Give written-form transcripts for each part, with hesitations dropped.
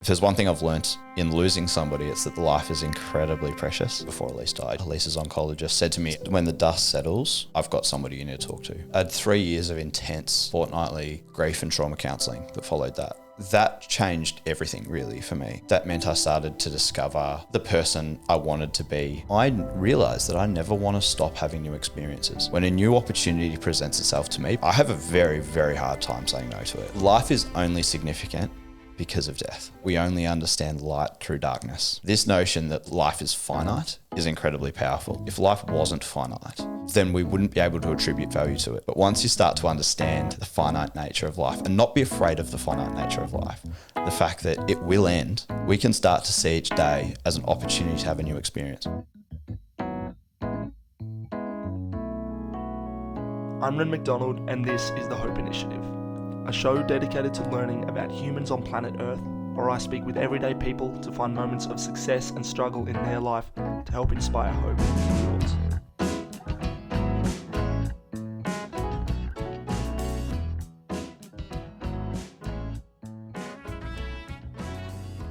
If there's one thing I've learnt in losing somebody, it's that life is incredibly precious. Before Elise died, Elise's oncologist said to me, when the dust settles, I've got somebody you need to talk to. I had 3 years of intense fortnightly grief and trauma counselling that followed that. That changed everything really for me. That meant I started to discover the person I wanted to be. I realised that I never want to stop having new experiences. When a new opportunity presents itself to me, I have a very, very hard time saying no to it. Life is only significant because of death. We only understand light through darkness. This notion that life is finite is incredibly powerful. If life wasn't finite, then we wouldn't be able to attribute value to it. But once you start to understand the finite nature of life and not be afraid of the finite nature of life, the fact that it will end, we can start to see each day as an opportunity to have a new experience. I'm Ren McDonald, and this is the Hope Initiative, a show dedicated to learning about humans on planet Earth, where I speak with everyday people to find moments of success and struggle in their life to help inspire hope in yours.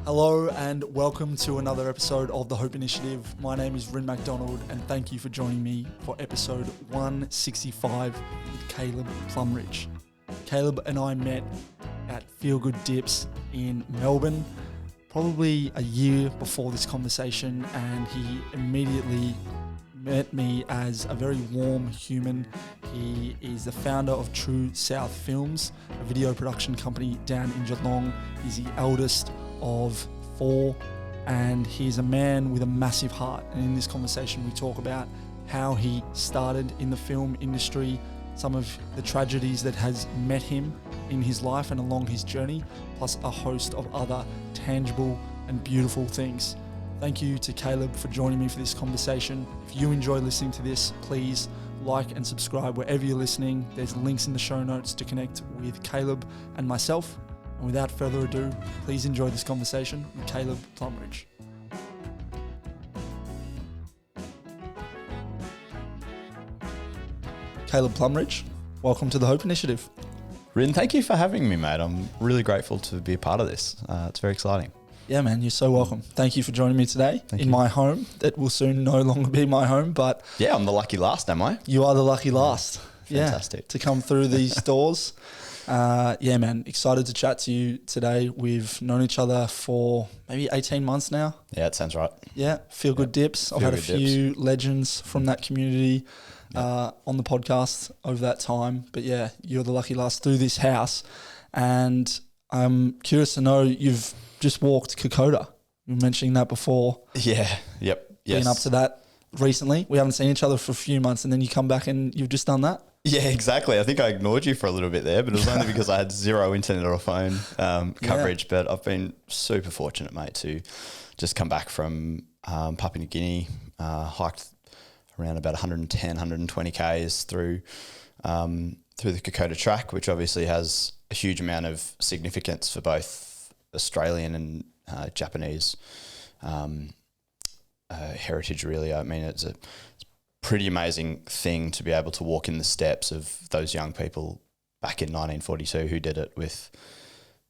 Hello and welcome to another episode of the Hope Initiative. My name is Ren McDonald and thank you for joining me for episode 165 with Caleb Plumridge. Caleb and I met at Feel Good Dips in Melbourne probably a year before this conversation, and he immediately met me as a very warm human. He is the founder of True South Films, a video production company down in Geelong. He's the eldest of 4, and he's a man with a massive heart. And in this conversation we talk about how he started in the film industry, some of the tragedies that has met him in his life and along his journey, plus a host of other tangible and beautiful things. Thank you to Caleb for joining me for this conversation. If you enjoy listening to this, please like and subscribe wherever you're listening. There's links in the show notes to connect with Caleb and myself. And without further ado, please enjoy this conversation with Caleb Plumridge. Caleb Plumridge, welcome to the Hope Initiative. Rin, thank you for having me, mate. I'm really grateful to be a part of this. It's very exciting. Yeah, man, you're so welcome. Thank you for joining me today in my home. That will soon no longer be my home, but... Yeah, I'm the lucky last, am I? You are the lucky last. Fantastic. Yeah, to come through these doors. Yeah, man, excited to chat to you today. We've known each other for maybe 18 months now. Yeah, it sounds right. Yeah, Feel Good Dips. I've had a few legends from that community on the podcast over that time. But yeah, you're the lucky last through this house. And I'm curious to know, you've just walked Kokoda. You were mentioning that before. Yeah, yep. Yes. Been up to that recently. We haven't seen each other for a few months, and then you come back and you've just done that. Yeah, exactly. I think I ignored you for a little bit there, but it was only because I had zero internet or phone coverage. Yeah. But I've been super fortunate, mate, to just come back from Papua New Guinea, hiked around about 110, 120 Ks through the Kokoda track, which obviously has a huge amount of significance for both Australian and Japanese heritage, really. I mean, it's a pretty amazing thing to be able to walk in the steps of those young people back in 1942 who did it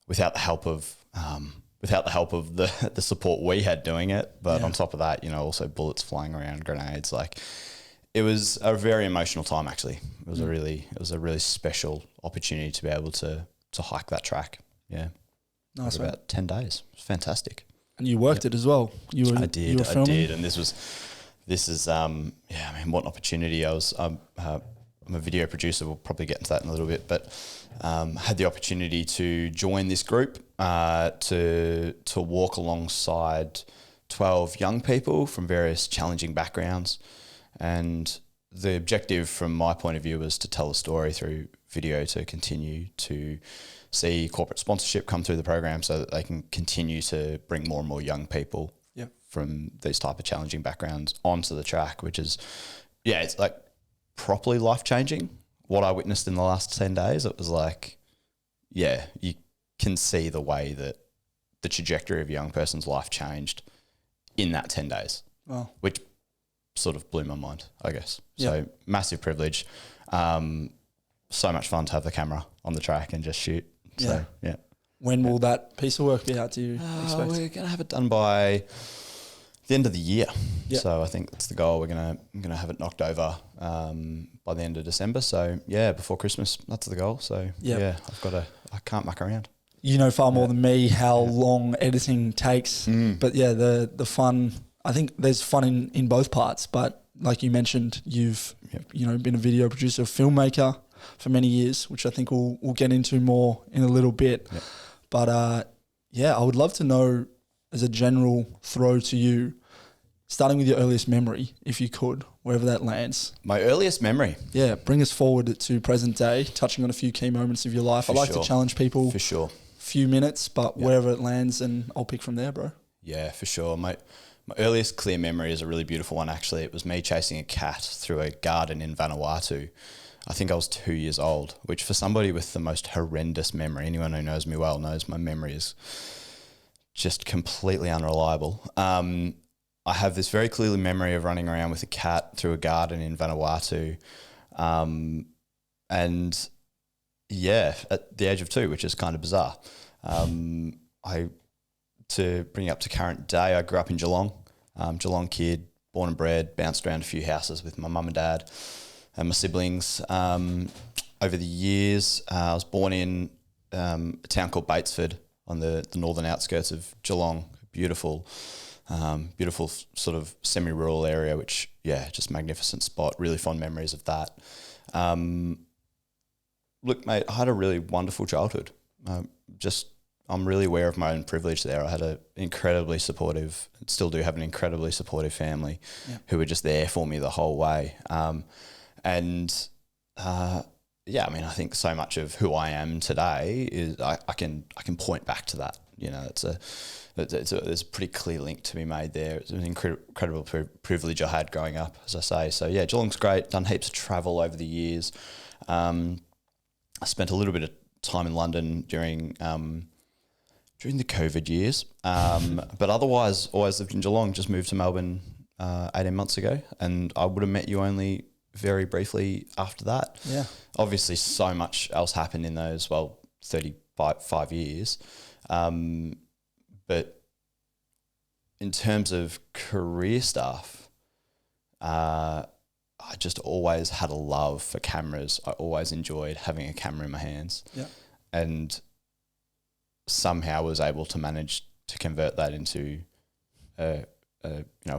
without the help of the support we had doing it, but on top of that, you know, also bullets flying around, grenades. Like, it was a very emotional time. Actually, it was a really special opportunity to be able to hike that track. Yeah, nice. For about 10 days. It was fantastic. And you worked it as well. I did, and this is I mean, what an opportunity. I'm a video producer. We'll probably get into that in a little bit, but had the opportunity to join this group to walk alongside 12 young people from various challenging backgrounds, and the objective from my point of view was to tell a story through video to continue to see corporate sponsorship come through the program so that they can continue to bring more and more young people from these type of challenging backgrounds onto the track, which is, it's like properly life-changing. What I witnessed in the last 10 days, it was like, you can see the way that the trajectory of a young person's life changed in that 10 days, which sort of blew my mind, I guess. So massive privilege. So much fun to have the camera on the track and just shoot. So, When will that piece of work be out, do you expect? We're going to have it done by the end of the year. Yep. So I think that's the goal. I'm going to have it knocked over by the end of December. So yeah, before Christmas, that's the goal. So yeah, I can't muck around. You know far more than me how long editing takes. But yeah, the fun, I think there's fun in both parts. But like you mentioned, you've been a video producer, filmmaker for many years, which I think we'll get into more in a little bit. Yep. But I would love to know, as a general throw to you, starting with your earliest memory, if you could, wherever that lands. My earliest memory? Yeah, bring us forward to present day, touching on a few key moments of your life. I like to challenge people. For sure. Few minutes, but wherever it lands, and I'll pick from there, bro. Yeah, for sure. My earliest clear memory is a really beautiful one, actually. It was me chasing a cat through a garden in Vanuatu. I think I was 2 years old, which for somebody with the most horrendous memory, anyone who knows me well knows my memory is just completely unreliable. I have this very clear memory of running around with a cat through a garden in Vanuatu. And yeah, at the age of 2, which is kind of bizarre. To bring it up to current day, I grew up in Geelong, Geelong kid, born and bred, bounced around a few houses with my mum and dad and my siblings. Over the years, I was born in a town called Batesford on the northern outskirts of Geelong. Beautiful sort of semi-rural area, which, just magnificent spot. Really fond memories of that. Look, mate, I had a really wonderful childhood. I'm really aware of my own privilege there. I had an incredibly supportive, still do have an incredibly supportive family who were just there for me the whole way. I think so much of who I am today is I can point back to that. There's a pretty clear link to be made there. It's an incredible privilege I had growing up, as I say. So yeah, Geelong's great. Done heaps of travel over the years. I spent a little bit of time in London during the COVID years, but otherwise always lived in Geelong. Just moved to Melbourne 18 months ago, and I would have met you only very briefly after that. Yeah, obviously so much else happened in those 35 years, but in terms of career stuff, I just always had a love for cameras. I always enjoyed having a camera in my hands. Yeah. And somehow was able to manage to convert that into a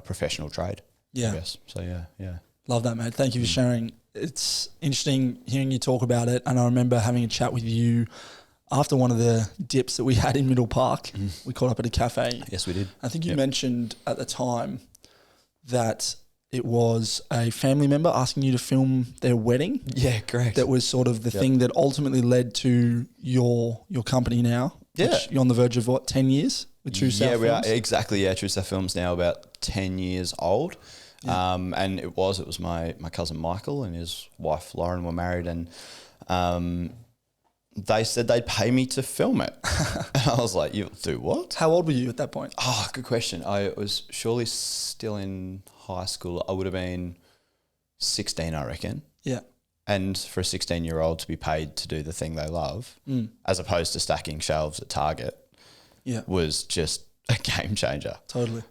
professional trade. Yeah. I guess. So yeah. Love that, mate. Thank you for sharing. It's interesting hearing you talk about it. And I remember having a chat with you after one of the dips that we had in Middle Park. We caught up at a cafe. Yes, we did. I think you mentioned at the time that it was a family member asking you to film their wedding. Yeah, correct. That was sort of the thing that ultimately led to your company now. Yeah. Which you're on the verge of 10 years with True South Films? Yeah, we are. Exactly, yeah. True South Films now about 10 years old. Yeah. And it was my cousin Michael and his wife Lauren were married, and they said they'd pay me to film it. And I was like, you do what? How old were you at that point? Oh, good question. I was surely still in high school. I would have been 16, I reckon. Yeah. And for a 16-year-old to be paid to do the thing they love, as opposed to stacking shelves at Target, was just a game changer. Totally.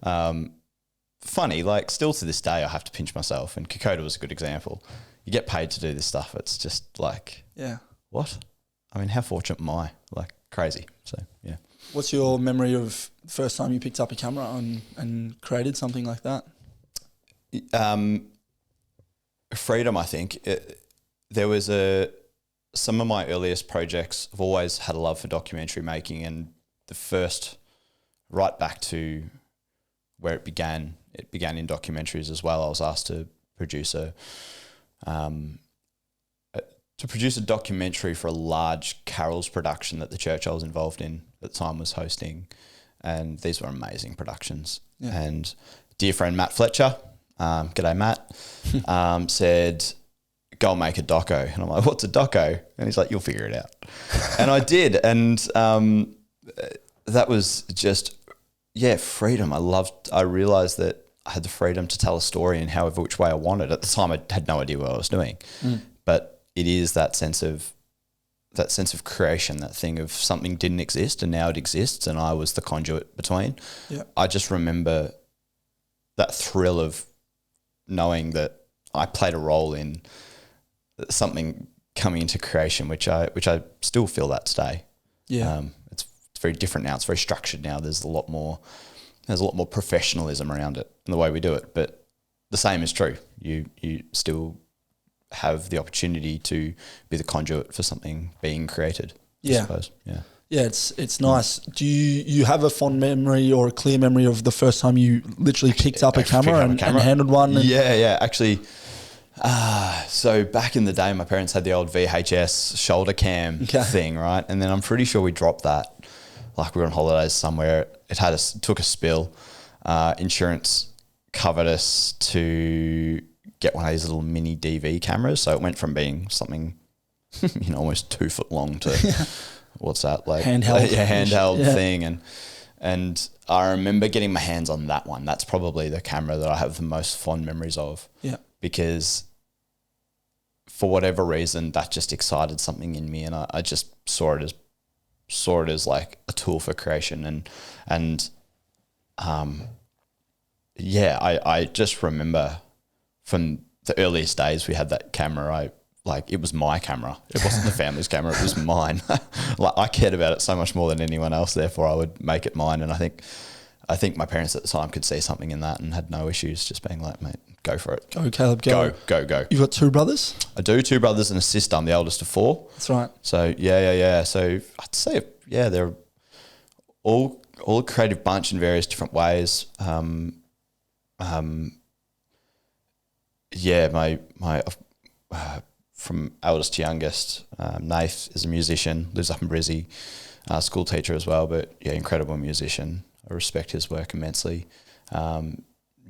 Funny, still to this day, I have to pinch myself. And Kokoda was a good example. You get paid to do this stuff. It's just what? I mean, how fortunate am I? Crazy. So, yeah. What's your memory of the first time you picked up a camera and created something like that? Freedom, I think. There was some of my earliest projects, I've always had a love for documentary making, and the first, right back to where it began in documentaries as well. I was asked to produce a documentary for a large carols production that the church I was involved in at the time was hosting, and these were amazing productions. Yeah. And dear friend Matt Fletcher, g'day Matt, said, go and make a doco. And I'm like, what's a doco? And he's like, you'll figure it out. And I did. And that was just, freedom. I realized that I had the freedom to tell a story in however which way I wanted. At the time, I had no idea what I was doing. But it is that sense of sense of creation, that thing of something didn't exist and now it exists and I was the conduit between. Yeah. I just remember that thrill of knowing that I played a role in something coming into creation, which I still feel that today. Yeah. It's very different now. It's very structured now. There's a lot more professionalism around it and the way we do it. But the same is true. You still have the opportunity to be the conduit for something being created. I suppose. Yeah. Yeah, it's nice. Do you have a fond memory or a clear memory of the first time you literally picked up a camera and handled one? Yeah. Actually, so back in the day, my parents had the old VHS shoulder cam thing, right? And then I'm pretty sure we dropped that. Like we were on holidays somewhere. It took a spill. Insurance covered us to get one of these little mini DV cameras. So it went from being something, almost 2 foot long to what's that, like handheld thing. And I remember getting my hands on that one. That's probably the camera that I have the most fond memories of. Yeah. Because for whatever reason, that just excited something in me, and I just saw it as like a tool for creation. I just remember from the earliest days we had that camera. It was my camera. It wasn't the family's camera. It was mine. Like I cared about it so much more than anyone else. Therefore, I would make it mine. And I think my parents at the time could see something in that and had no issues just being like, mate, go for it. Go, Caleb, go. Go. You've got 2 brothers? I do, 2 brothers and a sister. I'm the oldest of 4. That's right. So, yeah. So I'd say, they're all a creative bunch in various different ways. From eldest to youngest, Nath is a musician, lives up in Brizzy, school teacher as well, but incredible musician. I respect his work immensely.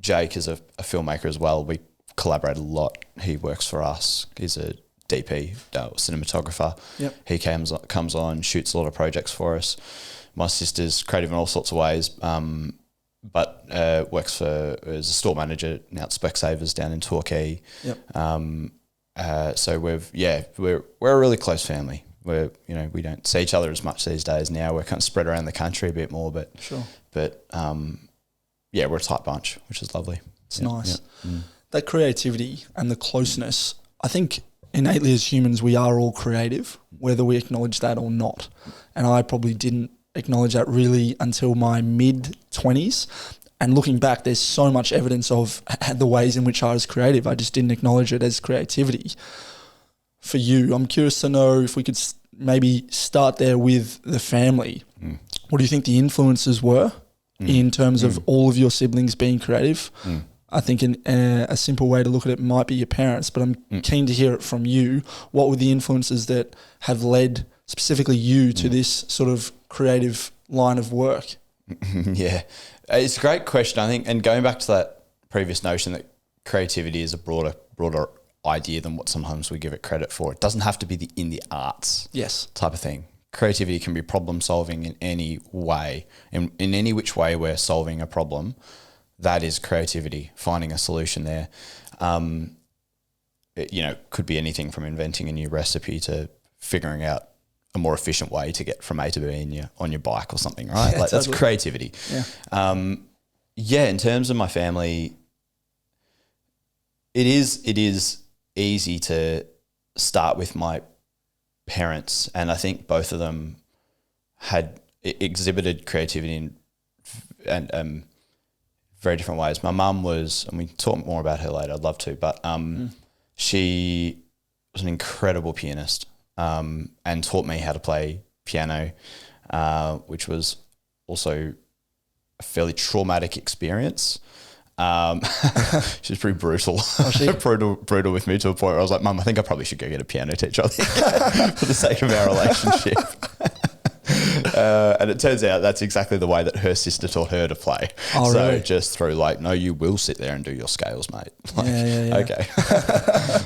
Jake is a filmmaker as well. We collaborate a lot. He works for us. He's a DP, cinematographer. Yep. He comes on, shoots a lot of projects for us. My sister's creative in all sorts of ways, but works as a store manager now at Specsavers down in Torquay. Yep. So we're a really close family. We don't see each other as much these days now. We're kind of spread around the country a bit more, but sure. But we're a tight bunch, which is lovely. It's nice. Yeah. That creativity and the closeness, I think innately as humans, we are all creative, whether we acknowledge that or not. And I probably didn't acknowledge that really until my mid-20s. And looking back, there's so much evidence of the ways in which I was creative. I just didn't acknowledge it as creativity. For you, I'm curious to know if we could maybe start there with the family. What do you think the influences were in terms of all of your siblings being creative? I think a simple way to look at it might be your parents, but I'm keen to hear it from you. What were the influences that have led specifically you to this sort of creative line of work? Yeah, it's a great question, I think. And going back to that previous notion that creativity is a broader idea than what sometimes we give it credit for. It doesn't have to be in the arts type of thing. Creativity can be problem solving in any way. In any which way we're solving a problem, that is creativity, finding a solution there. It could be anything from inventing a new recipe to figuring out a more efficient way to get from A to B on your bike or something, right? Yeah, that's creativity. Yeah. In terms of my family, it is easy to start with my parents, and I think both of them had exhibited creativity in very different ways. My mum was, and we can talk more about her later, I'd love to, but she was an incredible pianist. And taught me how to play piano, which was also a fairly traumatic experience. She was pretty brutal, brutal with me to a point where I was like, Mum, I think I probably should go get a piano teacher for the sake of our relationship. And it turns out that's exactly the way that her sister taught her to play. Oh, so really? Just through no, you will sit there and do your scales, mate. Okay.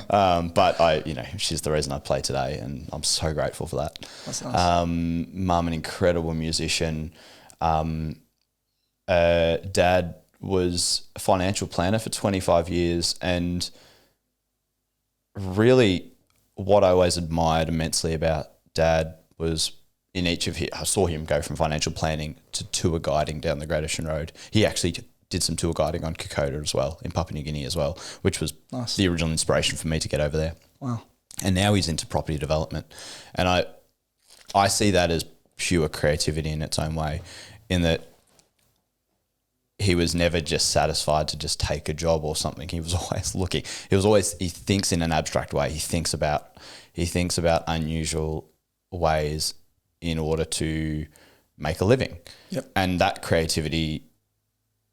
But she's the reason I play today, and I'm so grateful for that. That's nice. Mum, an incredible musician. Dad was a financial planner for 25 years, and really what I always admired immensely about dad was in each of his, I saw him go from financial planning to tour guiding down the Great Ocean Road. He actually did some tour guiding on Kokoda as well, in Papua New Guinea as well, which was Nice. the original inspiration for me to get over there. Wow. And now he's into property development. And I see that as pure creativity in its own way, in that he was never just satisfied to just take a job or something. He was always looking. He thinks in an abstract way. He thinks about unusual ways in order to make a living. Yep. And that creativity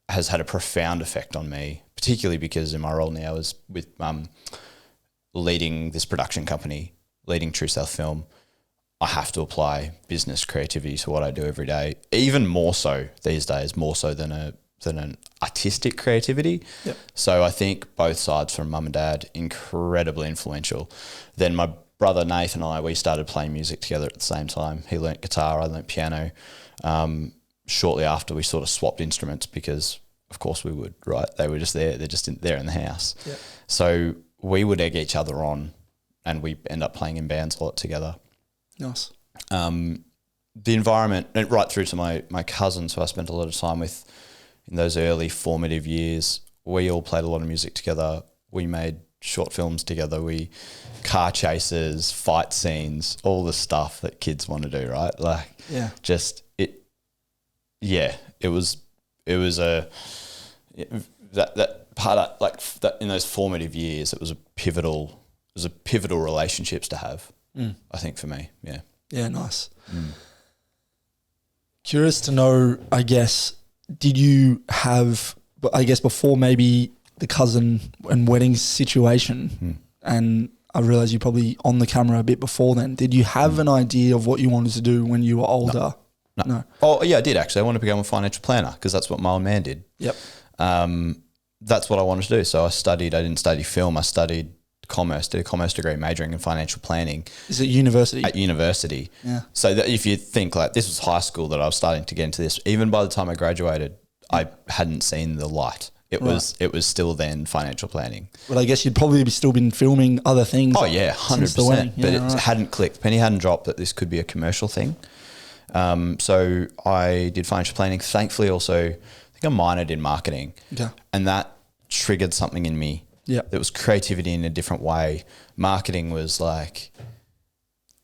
has had a profound effect on me, particularly because in my role now is with leading this production company, leading True South Film. I have to apply business creativity to what I do every day, even more so these days, more so than an artistic creativity. Yep. So I think both sides, from mum and dad, incredibly influential. Then my brother Nathan and I, we started playing music together at the same time. He learnt guitar, I learnt piano. Shortly after, we sort of swapped instruments because, of course, we would, right? They were just there. They're just there in the house. Yep. So we would egg each other on, and we end up playing in bands a lot together. Nice. The environment, and right through to my cousins who I spent a lot of time with in those early formative years, we all played a lot of music together. We made short films together. Car chases, fight scenes, all the stuff that kids want to do, right? Like, Yeah. It was that part of, like, that in those formative years, it was a pivotal relationships to have. I think for me, yeah. Yeah, nice. Curious to know, I guess, did you have, I guess before maybe the cousin and wedding situation, and I realize you're probably on the camera a bit before then, did you have an idea of what you wanted to do when you were older? No. Oh, yeah, I did actually. I wanted to become a financial planner because that's what my old man did. Yep. That's what I wanted to do. So I didn't study film. I studied commerce, did a commerce degree majoring in financial planning. Is it university? At university. Yeah. So that if you think, like, this was high school that I was starting to get into this, even by the time I graduated, I hadn't seen the light. It was still then financial planning. But I guess you'd probably still been filming other things. Oh yeah, 100%. But it right. hadn't clicked. Penny hadn't dropped that this could be a commercial thing. So I did financial planning. Thankfully, also, I think I minored in marketing. Okay. And that triggered something in me. Yeah. It was creativity in a different way. Marketing was like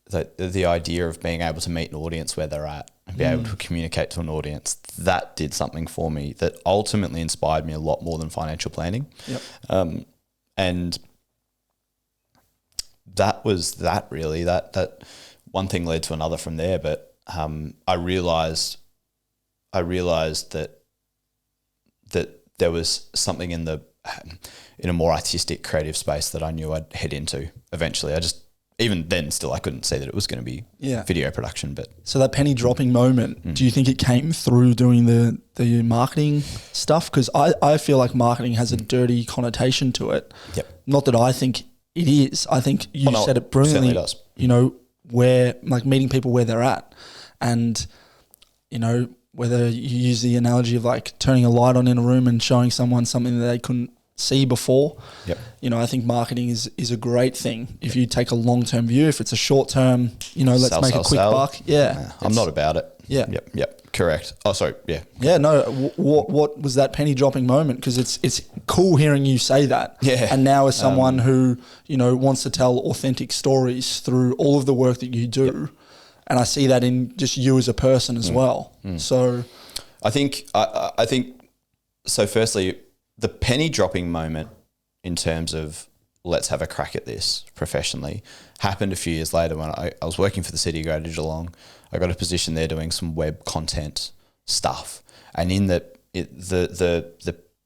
the idea of being able to meet an audience where they're at and be able to communicate to an audience. That did something for me that ultimately inspired me a lot more than financial planning. Yep. And that was that really, that one thing led to another from there. But I realized that there was something in a more artistic, creative space that I knew I'd head into eventually. Even then still, I couldn't see that it was going to be video production. But so that penny dropping moment, do you think it came through doing the marketing stuff? Because I feel like marketing has a dirty connotation to it. Yep. Not that I think it is. I think you said it brilliantly. It certainly does. You know, where, like, meeting people where they're at, and, you know, whether you use the analogy of like turning a light on in a room and showing someone something that they couldn't see before. Yep. You know, I think marketing is a great thing. If you take a long-term view, if it's a short-term, you know, let's make a quick buck. Yeah. I'm not about it. Yeah. Yep. Correct. Oh, sorry. Yeah. Yeah. No. What was that penny dropping moment? Because it's cool hearing you say that. Yeah. And now as someone who, you know, wants to tell authentic stories through all of the work that you do, and I see that in just you as a person as well. So I think so. Firstly, the penny dropping moment in terms of let's have a crack at this professionally happened a few years later when I was working for the City of Greater Geelong. I got a position there doing some web content stuff, and in the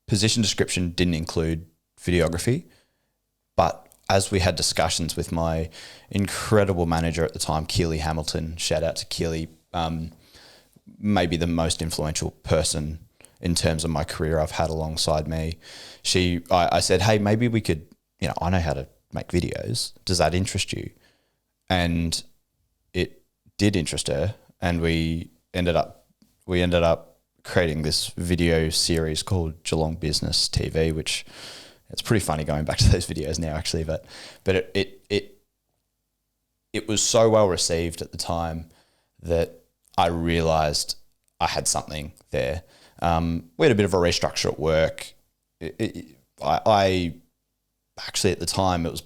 position description didn't include videography, but as we had discussions with my incredible manager at the time, Keely Hamilton, shout out to Keely, maybe the most influential person in terms of my career I've had alongside me. I said, hey, maybe we could, you know, I know how to make videos. Does that interest you? And it did interest her. And we ended up creating this video series called Geelong Business TV, which – it's pretty funny going back to those videos now, actually, but it was so well received at the time that I realized I had something there. We had a bit of a restructure at work. I actually, at the time, it was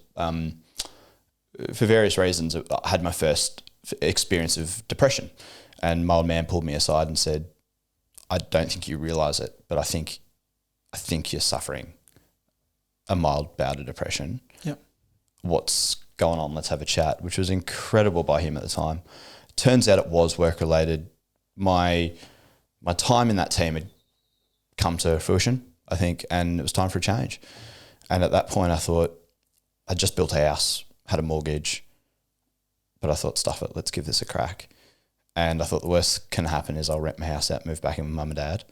for various reasons, I had my first experience of depression, and my old man pulled me aside and said, I don't think you realize it, but I think you're suffering a mild bout of depression. Yep. What's going on? Let's have a chat, which was incredible by him at the time. Turns out it was work related. My time in that team had come to fruition, I think, and it was time for a change. And at that point I thought, I just built a house, had a mortgage, but I thought, stuff it, let's give this a crack. And I thought the worst can happen is I'll rent my house out, move back in with mum and dad.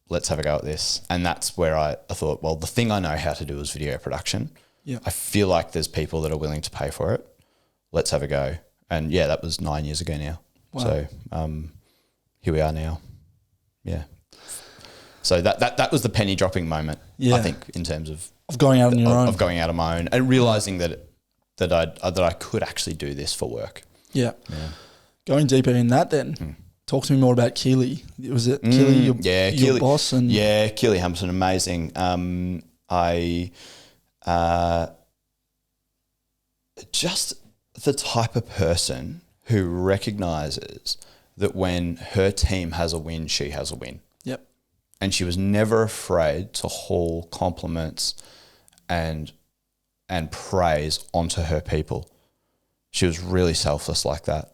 Let's have a go at this. And that's where I thought, well, the thing I know how to do is video production. Yeah. I feel like there's people that are willing to pay for it. Let's have a go. And yeah, that was 9 years ago now. Wow. So here we are now. Yeah. So that was the penny dropping moment, I think, in terms of going out on your own. Of going out on my own and realizing that I could actually do this for work. Yeah. Going deeper in that then, talk to me more about Keely. Was it Keely, your boss? And Keely Hampson, amazing. Just the type of person who recognizes that when her team has a win, she has a win. Yep. And she was never afraid to haul compliments and praise onto her people. She was really selfless like that.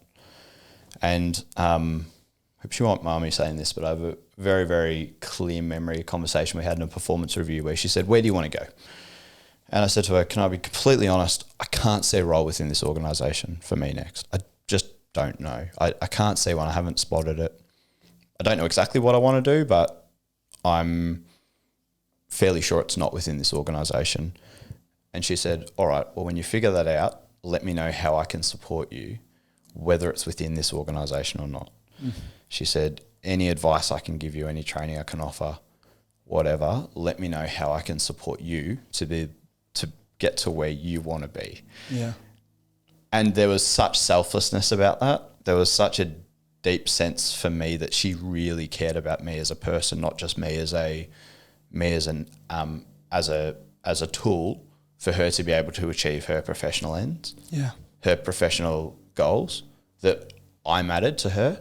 And hope she won't mind me saying this, but I have a very, very clear memory, a conversation we had in a performance review where she said, where do you want to go? And I said to her, can I be completely honest? I can't see a role within this organisation for me next. I just don't know. I can't see one. I haven't spotted it. I don't know exactly what I want to do, but I'm fairly sure it's not within this organisation. And she said, all right, well, when you figure that out, let me know how I can support you, whether it's within this organisation or not. She said, any advice I can give you, any training I can offer, whatever, let me know how I can support you to get to where you want to be. Yeah. And there was such selflessness about that. There was such a deep sense for me that she really cared about me as a person, not just me as a tool for her to be able to achieve her professional ends. Yeah. Her professional goals that I mattered to her.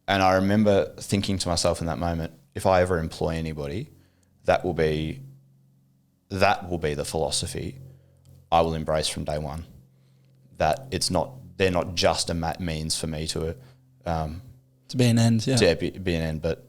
And I remember thinking to myself in that moment, if I ever employ anybody, that will be the philosophy I will embrace from day one. That they're not just a means for me to be an end, to be an end, but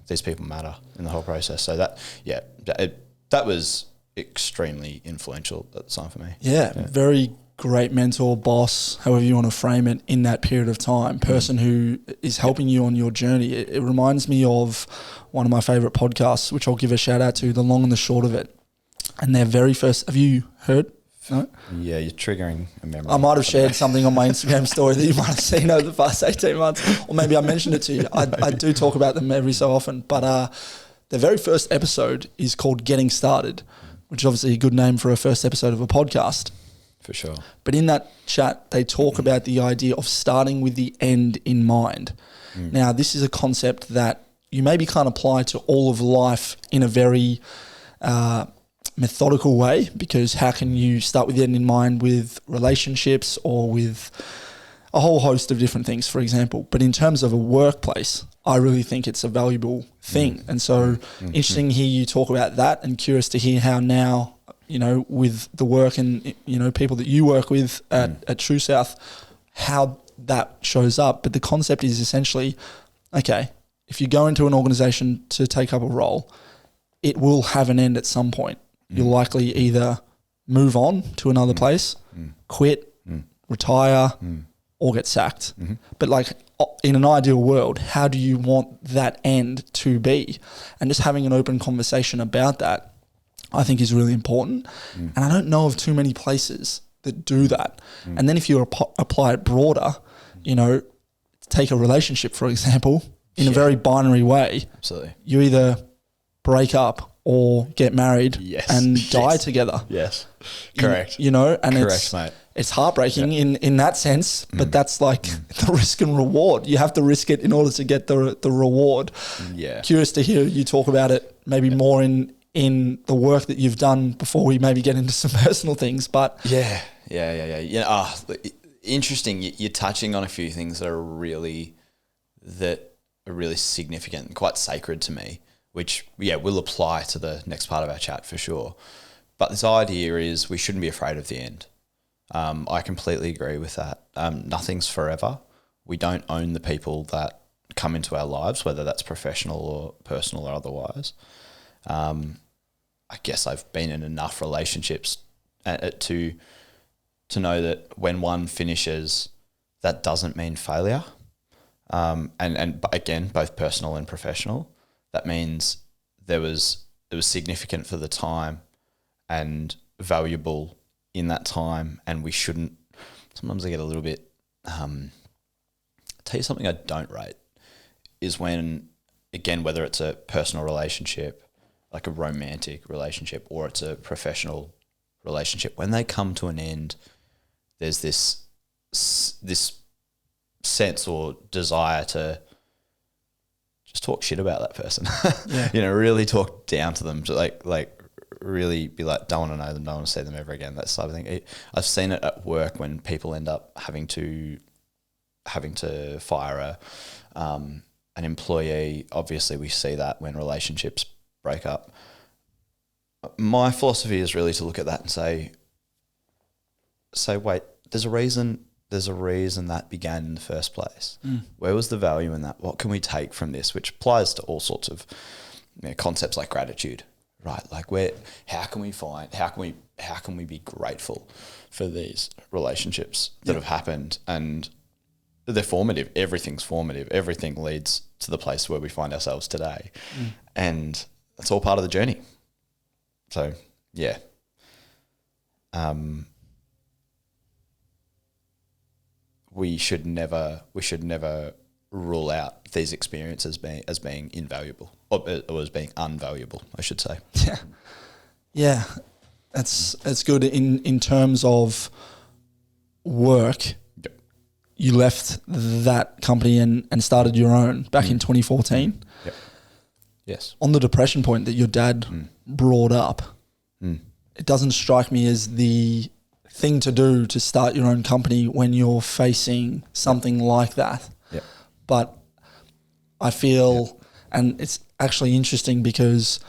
these people matter in the whole process. So that was extremely influential at the time for me. Yeah, very great mentor, boss, however you want to frame it, in that period of time, person who is helping you on your journey. It reminds me of one of my favourite podcasts, which I'll give a shout out to, The Long and the Short of It. And their very first, have you heard? No? Yeah, you're triggering a memory. I might have shared something on my Instagram story that you might have seen over the past 18 months, or maybe I mentioned it to you. I do talk about them every so often, but the very first episode is called Getting Started, which is obviously a good name for a first episode of a podcast. For sure. But in that chat, they talk about the idea of starting with the end in mind. Now, this is a concept that you maybe can't apply to all of life in a very methodical way, because how can you start with the end in mind with relationships or with a whole host of different things, for example. But in terms of a workplace, I really think it's a valuable thing. And so interesting to hear you talk about that, and curious to hear how now, with the work and, people that you work with at True South, how that shows up. But the concept is essentially, okay, if you go into an organization to take up a role, it will have an end at some point. You'll likely either move on to another place, quit, retire, or get sacked. But like in an ideal world, how do you want that end to be? And just having an open conversation about that, I think, is really important. And I don't know of too many places that do that. And then if you apply it broader, take a relationship, for example, in a very binary way. Absolutely. You either break up or get married and die together. Yes. Correct. And correct, mate. it's heartbreaking in that sense, but that's like the risk and reward. You have to risk it in order to get the reward. Yeah. Curious to hear you talk about it maybe more in the work that you've done before we maybe get into some personal things. But Yeah. Interesting. You're touching on a few things that are really significant and quite sacred to me, which will apply to the next part of our chat for sure. But this idea is we shouldn't be afraid of the end. I completely agree with that. Nothing's forever. We don't own the people that come into our lives, whether that's professional or personal or otherwise. I guess I've been in enough relationships to know that when one finishes, that doesn't mean failure. And again, both personal and professional. That means it was significant for the time and valuable in that time, and we shouldn't. Sometimes I get a little bit. I'll tell you something I don't rate is when, again, whether it's a personal relationship, like a romantic relationship, or it's a professional relationship, when they come to an end, there's this sense or desire to just talk shit about that person. Really talk down to them, to like really be like, don't want to know them, don't want to see them ever again, that type of thing. I've seen it at work when people end up having to fire an employee. Obviously, we see that when relationships break up. My philosophy is really to look at that and say, wait, there's a reason that began in the first place. Where was the value in that? What can we take from this? Which applies to all sorts of concepts like gratitude, right? Like how can we be grateful for these relationships that have happened? And they're formative. Everything's formative. Everything leads to the place where we find ourselves today. And that's all part of the journey. So, yeah. We should never rule out these experiences as being invaluable or as being unvaluable, I should say. Yeah, that's good in terms of work. Yep. You left that company and started your own back in 2014. Yep. Yes. On the depression point that your dad brought up, it doesn't strike me as the thing to do to start your own company when you're facing something like that. Yep. But I feel, and it's actually interesting because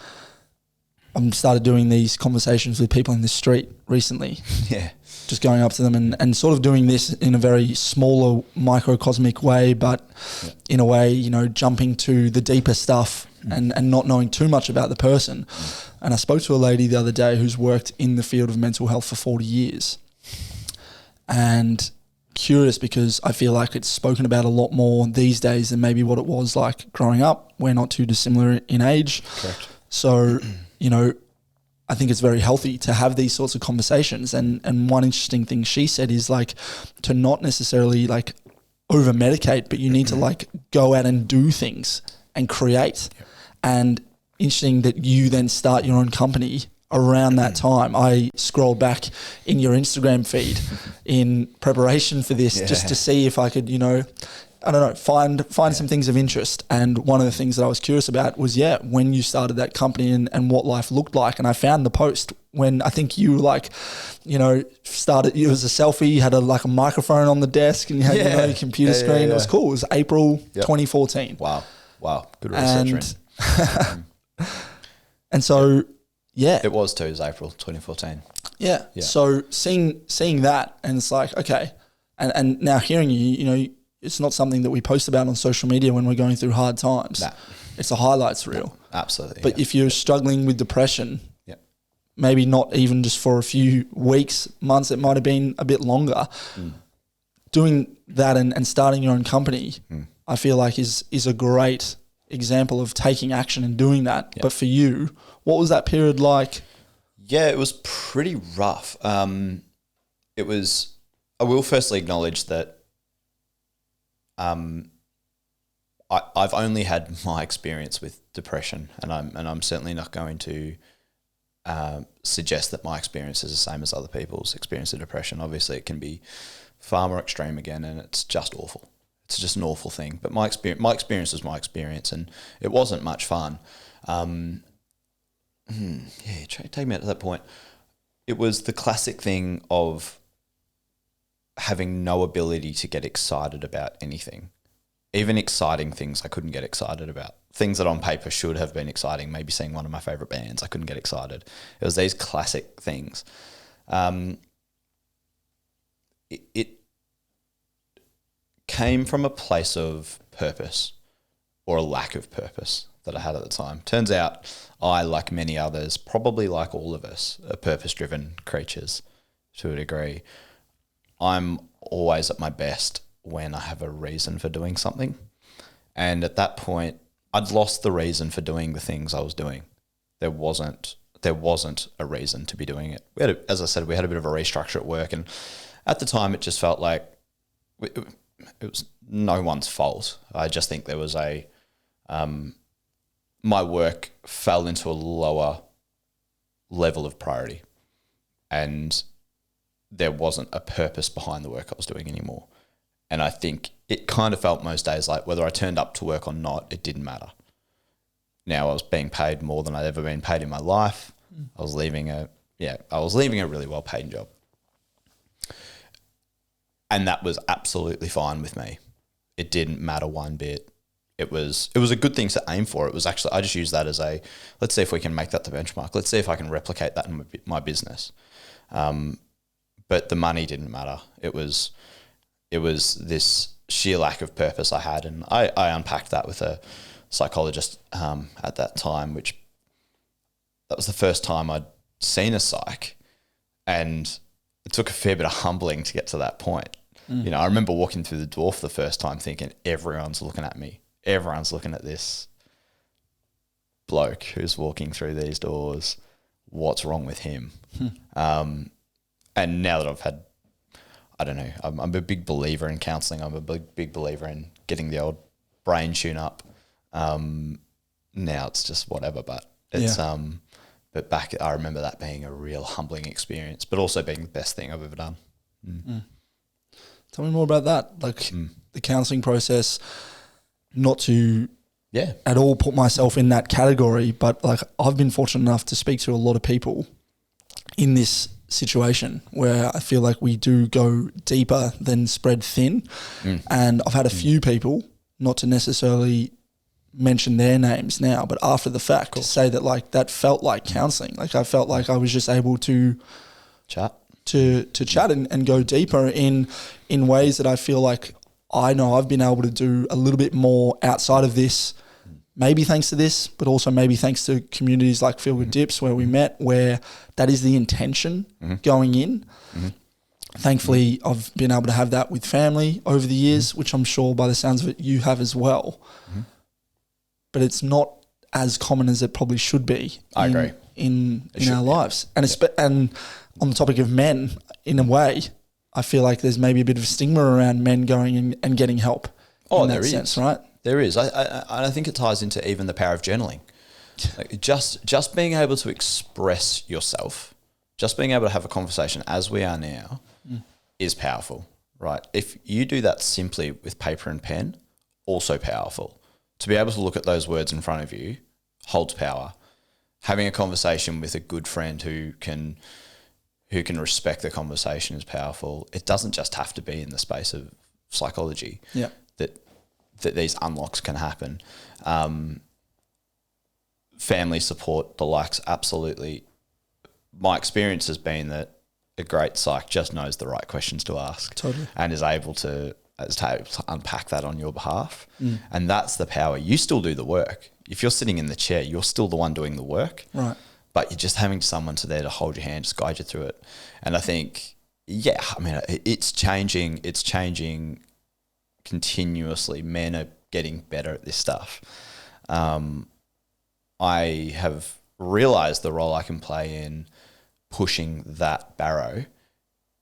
I've started doing these conversations with people in the street recently. Yeah. Just going up to them and sort of doing this in a very smaller microcosmic way, but in a way, jumping to the deeper stuff and not knowing too much about the person. And I spoke to a lady the other day who's worked in the field of mental health for 40 years. And curious because I feel like it's spoken about a lot more these days than maybe what it was like growing up. We're not too dissimilar in age. Correct. So, I think it's very healthy to have these sorts of conversations. And one interesting thing she said is like to not necessarily like over medicate, but you need to like go out and do things and create. Yep. And interesting that you then start your own company around that time. I scrolled back in your Instagram feed in preparation for this just to see if I could, find some things of interest. And one of the things that I was curious about was, when you started that company and what life looked like. And I found the post when I think you started, it was a selfie, you had a microphone on the desk and you had your computer screen. It was cool. It was April 2014. Wow. Good research. And so, it was too. It was April 2014. Yeah. So seeing that, and it's like, okay. And now hearing you, it's not something that we post about on social media when we're going through hard times. Nah. It's a highlights reel. Absolutely. But if you're struggling with depression, maybe not even just for a few weeks, months, it might have been a bit longer. Doing that and starting your own company, I feel like is a great example of taking action and doing that. But for you, what was that period like? Yeah, it was pretty rough. I will firstly acknowledge that I've only had my experience with depression, and I'm certainly not going to suggest that my experience is the same as other people's experience of depression. Obviously, it can be far more extreme again, and it's just awful. It's just an awful thing. But my experience is my experience, and it wasn't much fun. Take me to that point. It was the classic thing of having no ability to get excited about anything. Even exciting things I couldn't get excited about. Things that on paper should have been exciting, maybe seeing one of my favourite bands, I couldn't get excited. It was these classic things. It came from a place of purpose or a lack of purpose that I had at the time. Turns out I, like many others, probably like all of us, are purpose-driven creatures to a degree. I'm always at my best when I have a reason for doing something. And at that point, I'd lost the reason for doing the things I was doing. There wasn't a reason to be doing it. As I said, we had a bit of a restructure at work, and at the time it just felt like it was no one's fault. I just think there was my work fell into a lower level of priority, and there wasn't a purpose behind the work I was doing anymore. And I think it kind of felt most days like whether I turned up to work or not, it didn't matter. Now I was being paid more than I'd ever been paid in my life. I was leaving a really well paid job. And that was absolutely fine with me. It didn't matter one bit. It was a good thing to aim for. It was actually, I just used that as let's see if we can make that the benchmark. Let's see if I can replicate that in my business. But the money didn't matter. It was this sheer lack of purpose I had. And I unpacked that with a psychologist at that time, which that was the first time I'd seen a psych. And it took a fair bit of humbling to get to that point. You know, I remember walking through the door for the first time thinking, everyone's looking at me. Everyone's looking at this bloke who's walking through these doors. What's wrong with him? And now that I've had, I don't know, I'm a big believer in counselling. I'm a big believer in getting the old brain tune up. Now it's just whatever, but it's, but back, I remember that being a real humbling experience, but also being the best thing I've ever done. Tell me more about that, like the counselling process, not to at all put myself in that category, but like I've been fortunate enough to speak to a lot of people in this situation where I feel like we do go deeper than spread thin. And I've had a few people, not to necessarily mention their names now, but after the fact to say that like that felt like counselling. Like I felt like I was just able to chat. To chat and go deeper in ways that I feel like I know I've been able to do a little bit more outside of this, maybe thanks to this, but also maybe thanks to communities like Feel Good Dips where we met, where that is the intention going in. Thankfully, I've been able to have that with family over the years, which I'm sure by the sounds of it, you have as well. But it's not as common as it probably should be. I agree. In our lives. And on the topic of men, in a way, I feel like there's maybe a bit of a stigma around men going and getting help. In that sense, right? There is. I think it ties into even the power of journaling. Like just being able to express yourself, just being able to have a conversation as we are now is powerful, right? If you do that simply with paper and pen, also powerful. To be able to look at those words in front of you holds power. Having a conversation with a good friend who can respect the conversation is powerful. It doesn't just have to be in the space of psychology that these unlocks can happen. Family support, the likes, absolutely. My experience has been that a great psych just knows the right questions to ask and is able to unpack that on your behalf. And that's the power. You still do the work. If you're sitting in the chair, you're still the one doing the work. Right. But you're just having someone there to hold your hand, just guide you through it. And I think, it's changing. It's changing continuously. Men are getting better at this stuff. I have realized the role I can play in pushing that barrow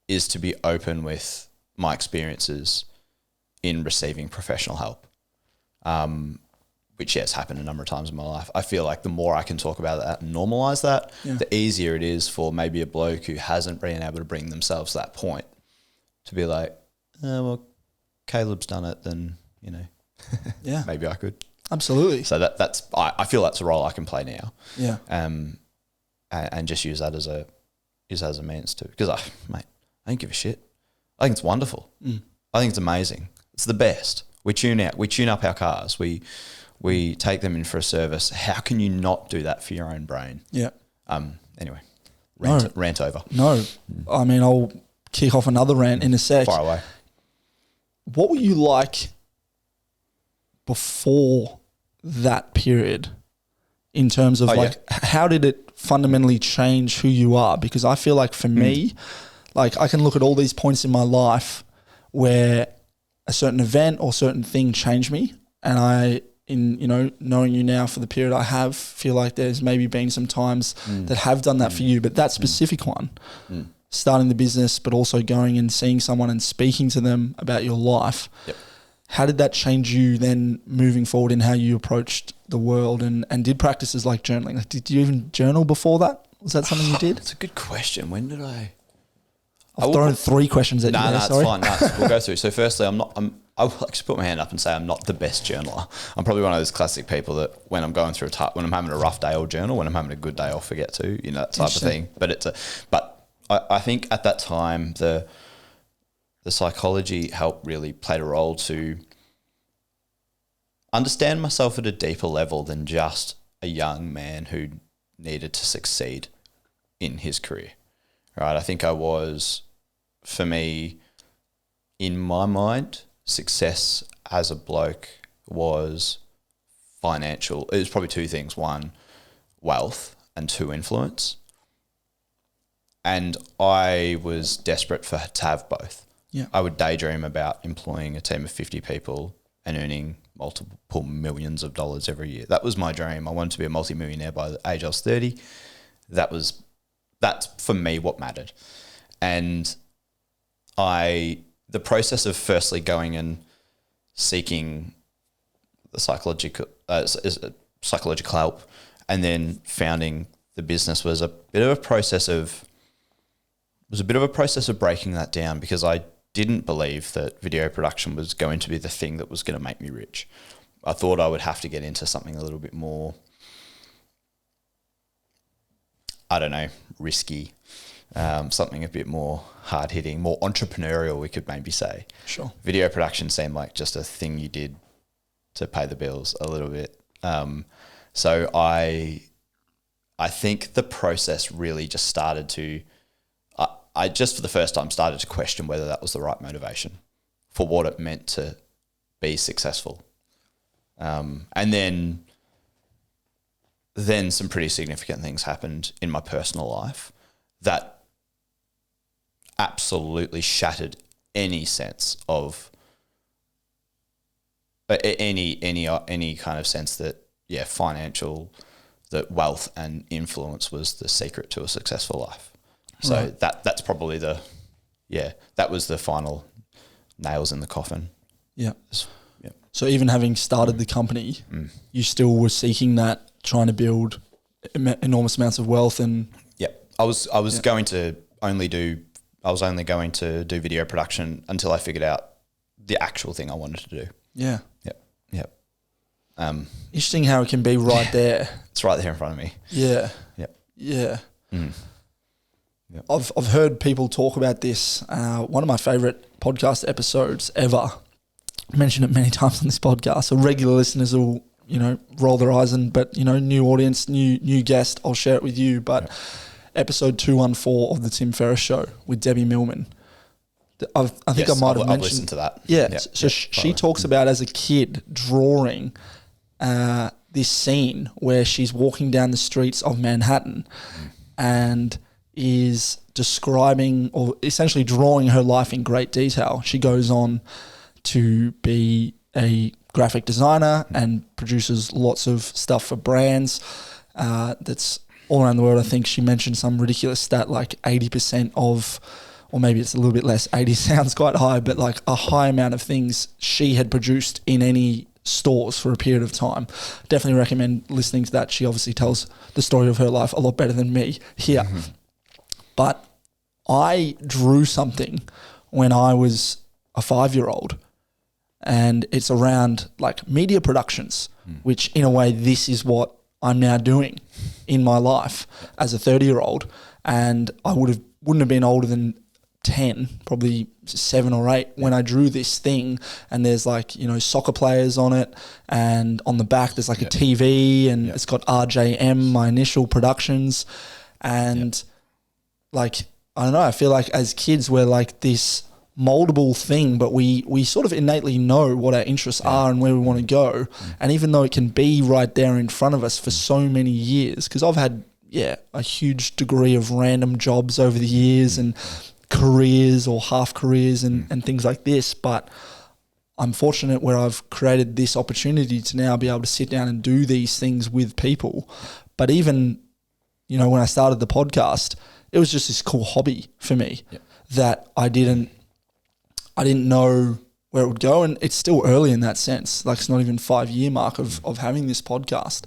is to be open with my experiences in receiving professional help. which has happened a number of times in my life. I feel like the more I can talk about that and normalize that, the easier it is for maybe a bloke who hasn't been able to bring themselves to that point to be like, oh, well, Caleb's done it, then, you know, maybe I could. Absolutely. So I feel that's a role I can play now. Yeah. And just use that as a means to, because I don't give a shit. I think it's wonderful. I think it's amazing. It's the best. We tune up our cars. We take them in for a service. How can you not do that for your own brain? Yeah. Anyway, rant over. No, I mean, I'll kick off another rant in a sec. Far away. What were you like before that period in terms of how did it fundamentally change who you are? Because I feel like for me, like I can look at all these points in my life where a certain event or certain thing changed me, and knowing you now for the period I have, feel like there's maybe been some times that have done that for you, but that specific one, starting the business, but also going and seeing someone and speaking to them about your life. Yep. How did that change you then moving forward in how you approached the world and did practices like journaling? Like, did you even journal before that? Was that something you did? That's a good question. When did I? I've thrown 3 questions at you there, sorry. No, it's fine. We'll go through. So firstly, I would like to put my hand up and say I'm not the best journaler. I'm probably one of those classic people that when I'm going through when I'm having a rough day, I'll journal. When I'm having a good day, I'll forget to, that type of thing. But I think at that time, the psychology played a role to understand myself at a deeper level than just a young man who needed to succeed in his career. Right? I think for me, in my mind, success as a bloke was financial. It was probably 2 things. 1, wealth, and 2, influence. And I was desperate to have both. Yeah. I would daydream about employing a team of 50 people and earning multiple millions of dollars every year. That was my dream. I wanted to be a multimillionaire by the age I was 30. That's for me what mattered. And the process of firstly going and seeking the psychological help and then founding the business was a bit of a process of breaking that down, because I didn't believe that video production was going to be the thing that was going to make me rich. I thought I would have to get into something a little bit more, I don't know, risky, something a bit more hard-hitting, more entrepreneurial, we could maybe say. Sure. Video production seemed like just a thing you did to pay the bills a little bit. So I think the process really just started to, I just for the first time started to question whether that was the right motivation for what it meant to be successful. And then some pretty significant things happened in my personal life that absolutely shattered any sense of any kind of sense that that wealth and influence was the secret to a successful life. So right. that's probably that was the final nails in the coffin. Yeah. Yeah. So even having started the company, you still were seeking that, trying to build enormous amounts of wealth and. Yeah. I was only going to do video production until I figured out the actual thing I wanted to do. Yeah. Yep. Interesting how it can be right there. It's right there in front of me. Yeah. Yep. Yeah. Mm. Yep. I've heard people talk about this. One of my favorite podcast episodes ever. I mentioned it many times on this podcast. So regular listeners will, roll their eyes but new audience, new guest, I'll share it with you. But episode 214 of the Tim Ferriss Show with Debbie Millman. I think I might have mentioned. I've listened to that. Yeah. So she talks about as a kid drawing this scene where she's walking down the streets of Manhattan and is describing or essentially drawing her life in great detail. She goes on to be a graphic designer and produces lots of stuff for brands that's all around the world. I think she mentioned some ridiculous stat like 80% of, or maybe it's a little bit less, 80 sounds quite high, but like a high amount of things she had produced in any stores for a period of time. Definitely recommend listening to that. She obviously tells the story of her life a lot better than me here. But I drew something when I was a 5-year-old, and it's around like media productions, which in a way this is what I'm now doing in my life as a 30-year-old. And I wouldn't have been older than 10, probably 7 or 8 when I drew this thing. And there's like, you know, soccer players on it, and on the back there's like a TV, and it's got RJM, my initial productions. And like, I don't know, I feel like as kids we're like this moldable thing, but we sort of innately know what our interests are and where we want to go. And even though it can be right there in front of us for so many years, because I've had a huge degree of random jobs over the years and careers or half careers and things like this, but I'm fortunate where I've created this opportunity to now be able to sit down and do these things with people. But even, you know, when I started the podcast, it was just this cool hobby for me that I didn't know where it would go. And it's still early in that sense. Like, it's not even 5-year mark of having this podcast.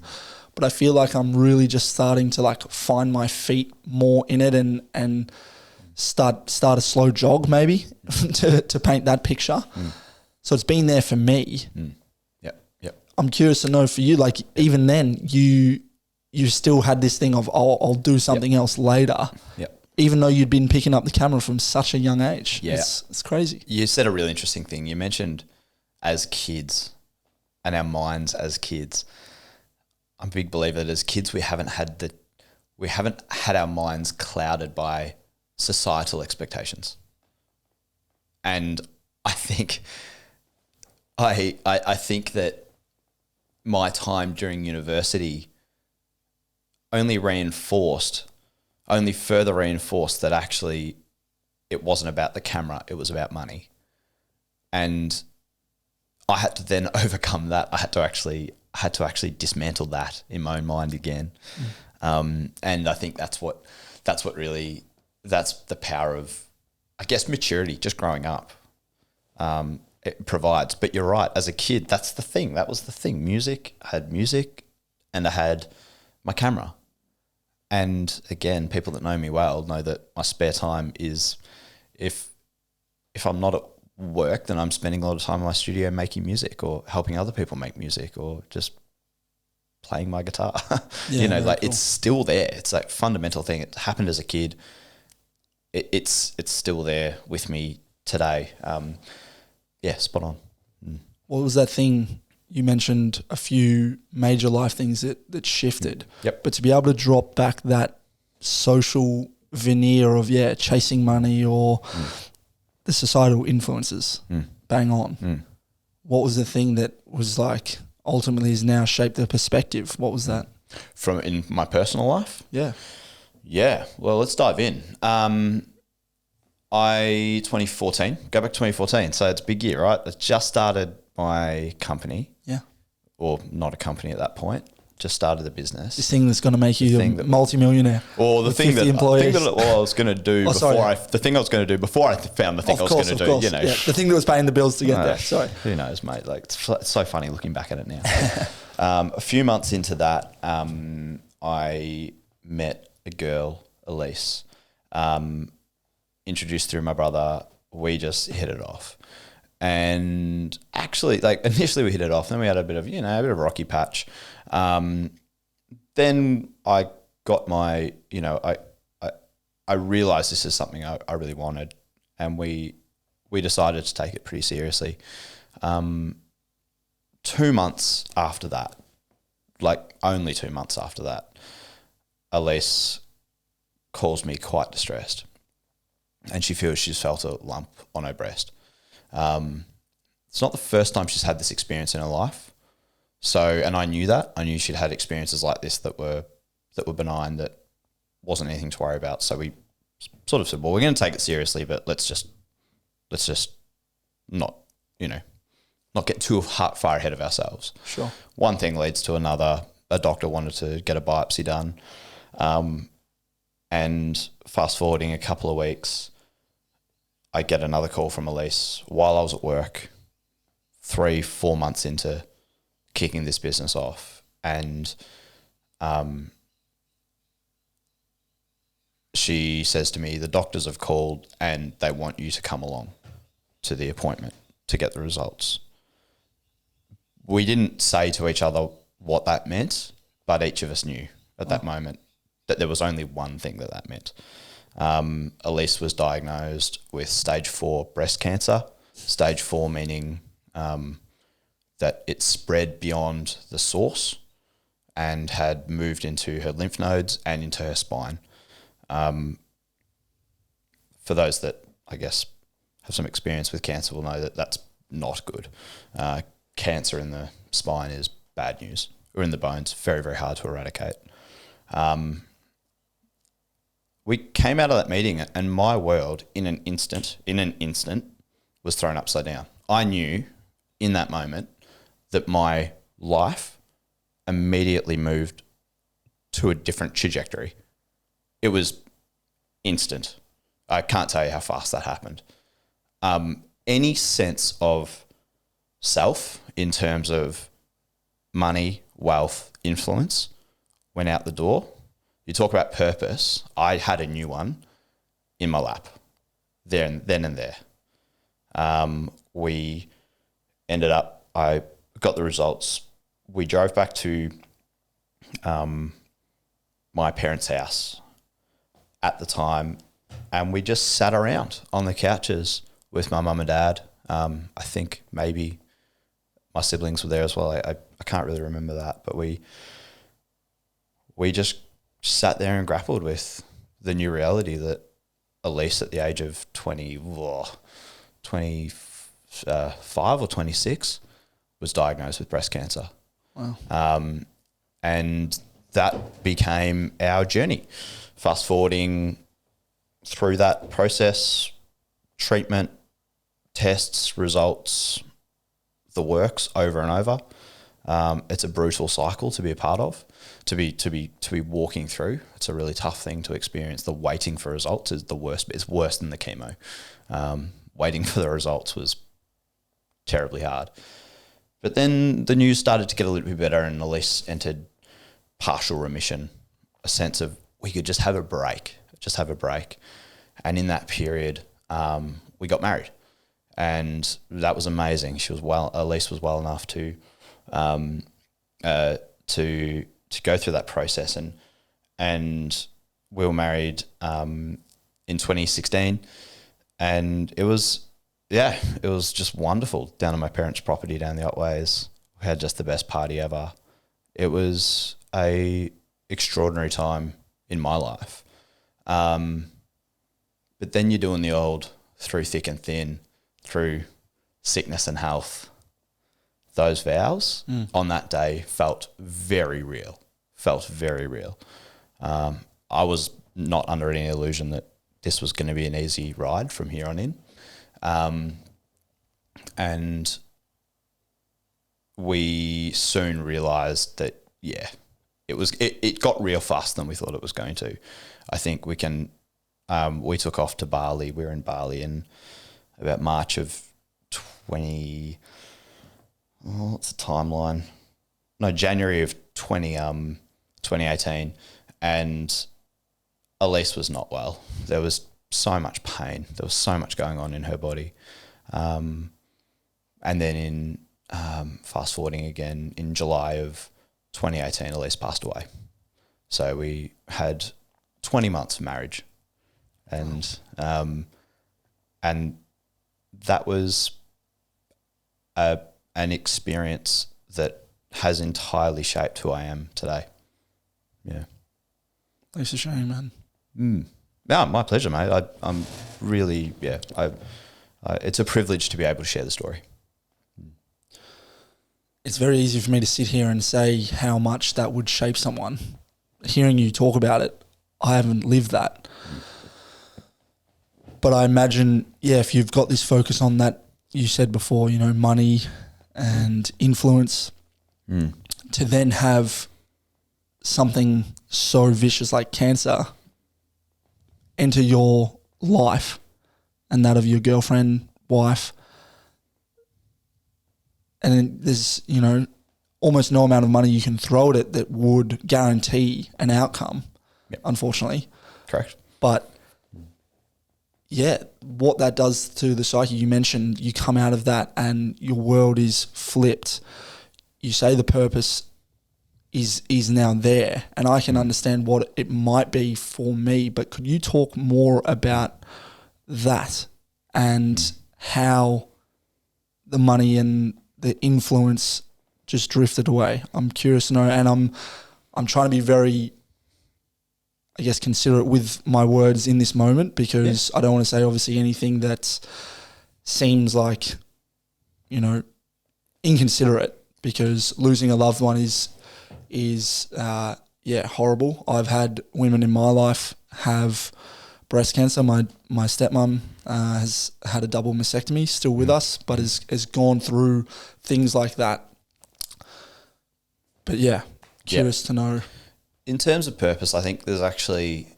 But I feel like I'm really just starting to like find my feet more in it and start a slow jog maybe to paint that picture. So it's been there for me. I'm curious to know for you, like even then you still had this thing of, I'll do something else later. Even though you'd been picking up the camera from such a young age. It's crazy. You said a really interesting thing. You mentioned as kids and our minds as kids. I'm a big believer that as kids we haven't had our minds clouded by societal expectations. And I think I think that my time during university only further reinforced that actually it wasn't about the camera, it was about money. And I had to then overcome that. I had to actually dismantle that in my own mind again. And I think that's the power of, I guess, maturity, just growing up. It provides. But you're right, as a kid, that's the thing. That was the thing. Music, I had music and I had my camera. And again, people that know me well know that my spare time is, if I'm not at work, then I'm spending a lot of time in my studio making music or helping other people make music or just playing my guitar. It's still there. It's like a fundamental thing. It happened as a kid. It's still there with me today. Spot on. What was that thing? You mentioned a few major life things that shifted. But to be able to drop back that social veneer of, chasing money or the societal influences, bang on. What was the thing that was like ultimately has now shaped the perspective? What was that? From in my personal life? Yeah. Well, let's dive in. 2014, go back to 2014. So it's a big year, right? I just started my company. Or not a company at that point. Just started the business. This thing that's going to make you a multi-millionaire. Or the thing that I was going to do before I found the thing I was going to do. You know, the thing that was paying the bills to get there. Sorry. Who knows, mate? Like, it's so funny looking back at it now. A few months into that, I met a girl, Elise, introduced through my brother. We just hit it off. And actually, like, initially we hit it off. Then we had a bit of a rocky patch. Then I got my, I realized this is something I really wanted, and we decided to take it pretty seriously. 2 months after that, like only 2 months after that, Elise calls me quite distressed, and she feels she's felt a lump on her breast. It's not the first time she's had this experience in her life. So, and I knew that. I knew she'd had experiences like this that were benign, that wasn't anything to worry about. So we sort of said, well, we're going to take it seriously, but let's just not get too far ahead of ourselves. Sure. One thing leads to another. A doctor wanted to get a biopsy done. And fast forwarding a couple of weeks, I get another call from Elise while I was at work, 3-4 months into kicking this business off, and she says to me, the doctors have called and they want you to come along to the appointment to get the results. We didn't say to each other what that meant, but each of us knew at that moment that there was only one thing that meant. Elise was diagnosed with stage 4 breast cancer. Stage 4 meaning that it spread beyond the source and had moved into her lymph nodes and into her spine. For those that, I guess, have some experience with cancer will know that that's not good. Cancer in the spine is bad news, or in the bones, very, very hard to eradicate. We came out of that meeting and my world in an instant was thrown upside down. I knew in that moment that my life immediately moved to a different trajectory. It was instant. I can't tell you how fast that happened. Any sense of self in terms of money, wealth, influence went out the door. You talk about purpose. I had a new one in my lap then and there. We ended up, I got the results. We drove back to my parents' house at the time, and we just sat around on the couches with my mum and dad. I think maybe my siblings were there as well. I can't really remember that, but we just sat there and grappled with the new reality that Elise at the age of 25 or 26 was diagnosed with breast cancer. Wow. And that became our journey. Fast forwarding through that process, treatment, tests, results, the works over and over. It's a brutal cycle to be a part of, to be walking through. It's a really tough thing to experience. The waiting for results is the worst. It's worse than the chemo. Waiting for the results was terribly hard. But then the news started to get a little bit better, and Elise entered partial remission, a sense of we could just have a break. And in that period, we got married, and that was amazing. Elise was well enough to go through that process, and we were married in 2016, and it was just wonderful down on my parents' property down the Otways. We had just the best party ever. It was a extraordinary time in my life. But then you're doing the old through thick and thin, through sickness and health. Those vows on that day felt very real. I was not under any illusion that this was going to be an easy ride from here on in. And we soon realized that, it got real faster than we thought it was going to. I think we took off to Bali. We were in Bali in about March of what's the timeline? No, January of 2018. And Elise was not well. There was so much pain. There was so much going on in her body. And then in fast forwarding again, in July of 2018, Elise passed away. So we had 20 months of marriage. And that was an experience that has entirely shaped who I am today. Yeah. Thanks for sharing, man. No, my pleasure, mate. I'm really, it's a privilege to be able to share the story. It's very easy for me to sit here and say how much that would shape someone. Hearing you talk about it, I haven't lived that. But I imagine, if you've got this focus on that, you said before, money and influence, to then have something so vicious like cancer enter your life and that of your girlfriend, wife. And then there's, almost no amount of money you can throw at it that would guarantee an outcome, unfortunately. Correct. But yeah, what that does to the psyche, you mentioned you come out of that and your world is flipped. You say the purpose is now there, and I can understand what it might be for me, but could you talk more about that and how the money and the influence just drifted away? I'm curious to know, and I'm trying to be very, I guess, considerate with my words in this moment, because I don't want to say obviously anything that seems like, inconsiderate, because losing a loved one is horrible. I've had women in my life have breast cancer. My stepmom has had a double mastectomy, still with us, but has gone through things like that. But curious to know. In terms of purpose, I think there's actually,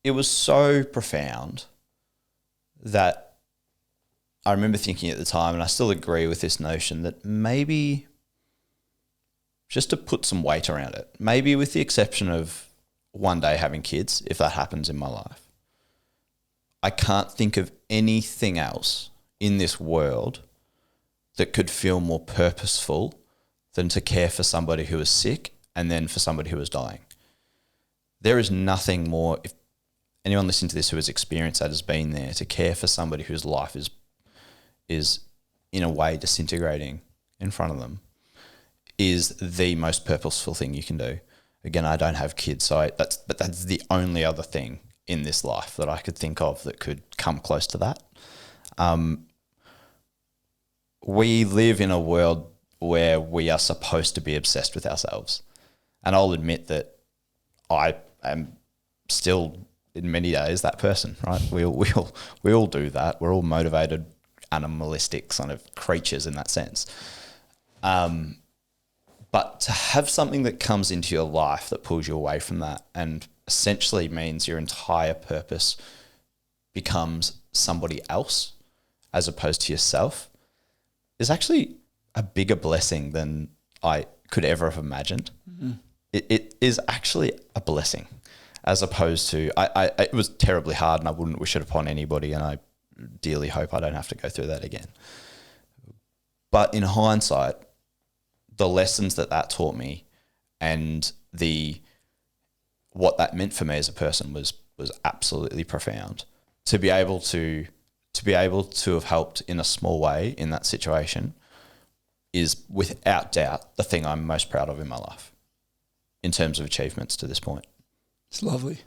it was so profound that I remember thinking at the time, and I still agree with this notion, that maybe just to put some weight around it, maybe with the exception of one day having kids, if that happens in my life, I can't think of anything else in this world that could feel more purposeful than to care for somebody who is sick and then for somebody who is dying. There is nothing more, if anyone listening to this who has experienced that, has been there, to care for somebody whose life is in a way disintegrating in front of them, is the most purposeful thing you can do. Again, I don't have kids, so that's the only other thing in this life that I could think of that could come close to that. We live in a world where we are supposed to be obsessed with ourselves. And I'll admit that I am still, in many days, that person, right? We all do that. We're all motivated, animalistic sort of creatures in that sense. But to have something that comes into your life that pulls you away from that and essentially means your entire purpose becomes somebody else as opposed to yourself is actually a bigger blessing than I could ever have imagined. Mm-hmm. It is actually a blessing, as opposed to, it was terribly hard and I wouldn't wish it upon anybody, and I dearly hope I don't have to go through that again. But in hindsight, the lessons that taught me and what that meant for me as a person was absolutely profound. To be able to have helped in a small way in that situation is without doubt the thing I'm most proud of in my life in terms of achievements to this point. It's lovely.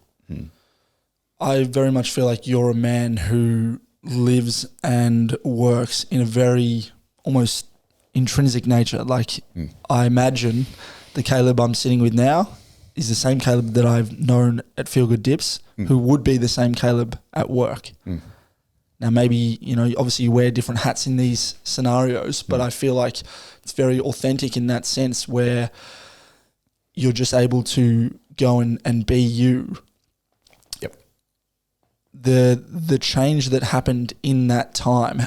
I very much feel like you're a man who lives and works in a very almost intrinsic nature. Like I imagine the Caleb I'm sitting with now is the same Caleb that I've known at Feel Good Dips, who would be the same Caleb at work. Now maybe, obviously you wear different hats in these scenarios, but I feel like it's very authentic in that sense where you're just able to go and be you. Yep. The change that happened in that time,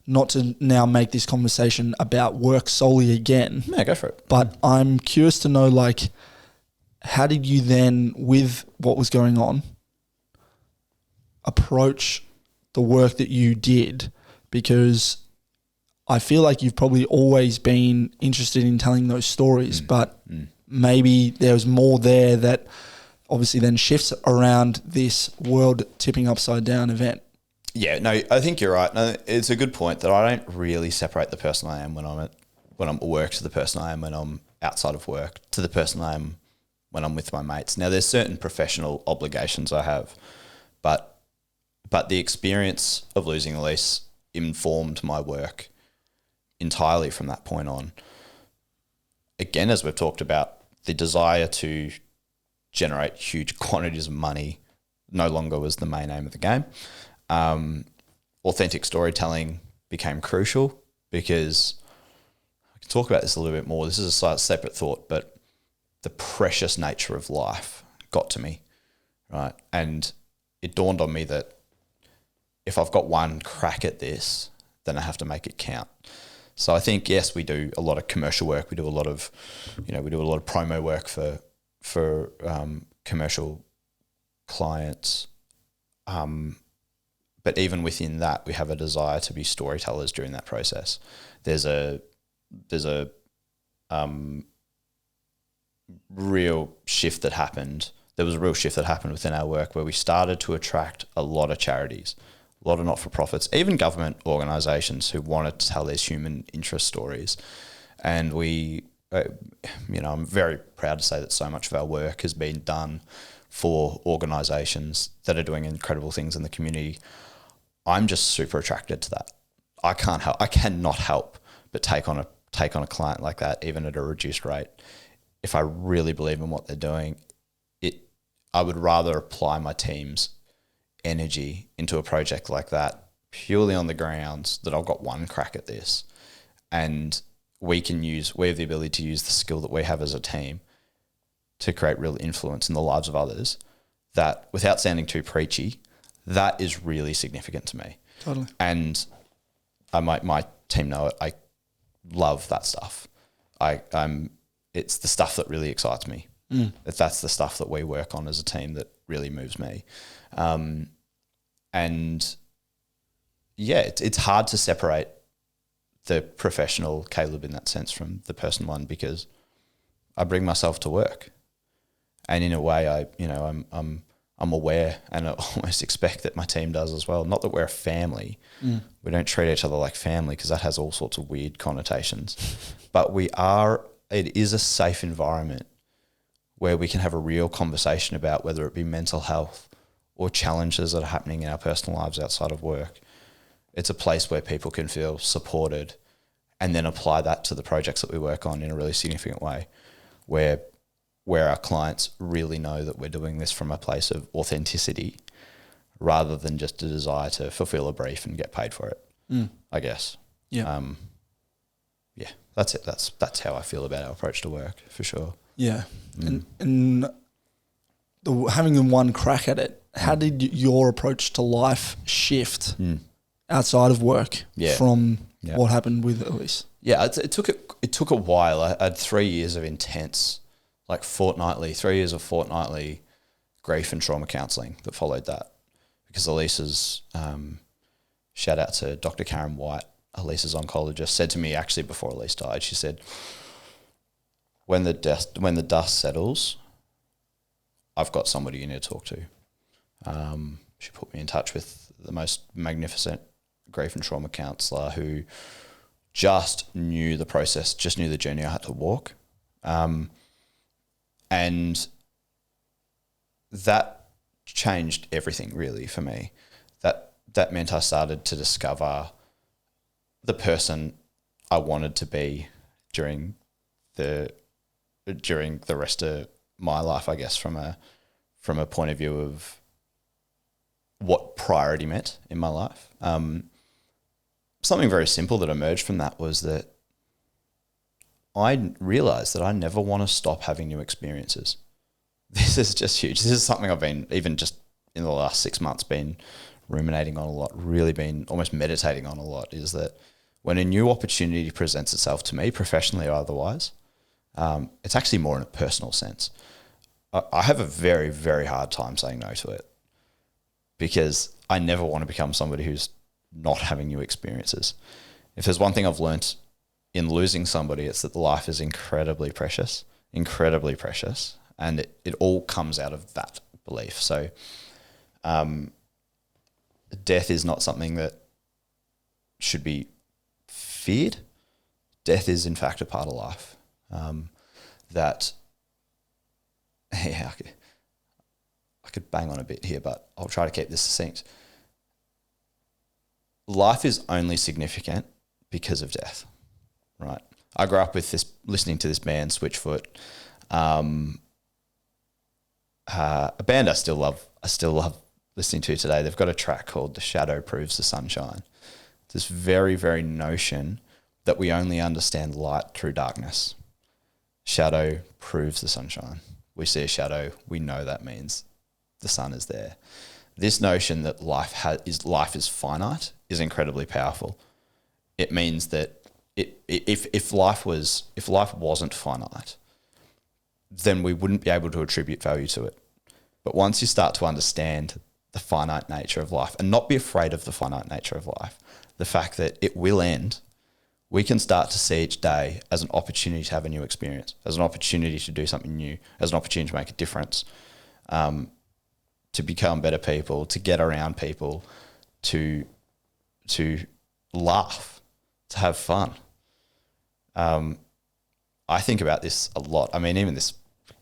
not to now make this conversation about work solely again. Yeah, go for it. But I'm curious to know, like, how did you then, with what was going on, approach the work that you did? Because I feel like you've probably always been interested in telling those stories, but maybe there's more there that obviously then shifts around this world tipping upside down event. Yeah, no, I think you're right. No, it's a good point that I don't really separate the person I am when I'm at work to the person I am when I'm outside of work to the person I am when I'm with my mates. Now, there's certain professional obligations I have, but the experience of losing Elise informed my work entirely from that point on. Again, as we've talked about, the desire to generate huge quantities of money no longer was the main aim of the game. Authentic storytelling became crucial because I can talk about this a little bit more. This is a slight separate thought, but the precious nature of life got to me, right? And it dawned on me that if I've got one crack at this, then I have to make it count. So I think, yes, we do a lot of commercial work. We do a lot of, promo work for commercial clients. But even within that, we have a desire to be storytellers during that process. There's a real shift that happened. There was a real shift that happened within our work where we started to attract a lot of charities, a lot of not-for-profits, even government organisations who wanted to tell these human interest stories. And I'm very proud to say that so much of our work has been done for organisations that are doing incredible things in the community. I'm just super attracted to that. I cannot help but take on a client like that, even at a reduced rate. If I really believe in what they're doing, I would rather apply my team's energy into a project like that purely on the grounds that I've got one crack at this, and we have the ability to use the skill that we have as a team to create real influence in the lives of others. That, without sounding too preachy, that is really significant to me. Totally. And my team know it. I love that stuff. It's the stuff that really excites me. That's the stuff that we work on as a team that really moves me. It's hard to separate the professional Caleb in that sense from the person one, because I bring myself to work, and in a way, I'm aware, and I almost expect that my team does as well. Not that we're a family. We don't treat each other like family, because that has all sorts of weird connotations. But it is a safe environment where we can have a real conversation about whether it be mental health or challenges that are happening in our personal lives outside of work. It's a place where people can feel supported, and then apply that to the projects that we work on in a really significant way, where our clients really know that we're doing this from a place of authenticity rather than just a desire to fulfill a brief and get paid for it, I guess. Yeah. That's it. That's how I feel about our approach to work, for sure. Yeah. And having the one crack at it, how did your approach to life shift outside of work from what happened with Elise? Yeah, it took a while. I had 3 years of intense, 3 years of fortnightly grief and trauma counselling that followed that, because Elise's, shout out to Dr. Karen White, Elise's oncologist, said to me actually before Elise died, she said, when the dust settles, I've got somebody you need to talk to. She put me in touch with the most magnificent grief and trauma counsellor who just knew the process, just knew the journey I had to walk. And that changed everything really for me. That meant I started to discover the person I wanted to be during the rest of my life, I guess, from a point of view of what priority meant in my life. Something very simple that emerged from that was that I realized that I never want to stop having new experiences. This is just huge. This is something I've been, even just in the last 6 months, been ruminating on a lot, really been almost meditating on a lot, is that when a new opportunity presents itself to me, professionally or otherwise, it's actually more in a personal sense. I have a very, very hard time saying no to it, because I never want to become somebody who's not having new experiences. If there's one thing I've learnt in losing somebody, it's that life is incredibly precious, and it all comes out of that belief. So death is not something that should be feared. Death is in fact a part of life. I could bang on a bit here, but I'll try to keep this succinct. Life is only significant because of death, right? I grew up with listening to this band, Switchfoot, a band I still love listening to today. They've got a track called "The Shadow Proves the Sunshine." This very, very notion that we only understand light through darkness. Shadow proves the sunshine. We see a shadow, we know that means the sun is there. This notion that life is finite is incredibly powerful. It means that if life wasn't finite, then we wouldn't be able to attribute value to it. But once you start to understand the finite nature of life and not be afraid of the finite nature of life, the fact that it will end, we can start to see each day as an opportunity to have a new experience, as an opportunity to do something new, as an opportunity to make a difference, to become better people, to get around people, to laugh, to have fun. I think about this a lot. I mean, even this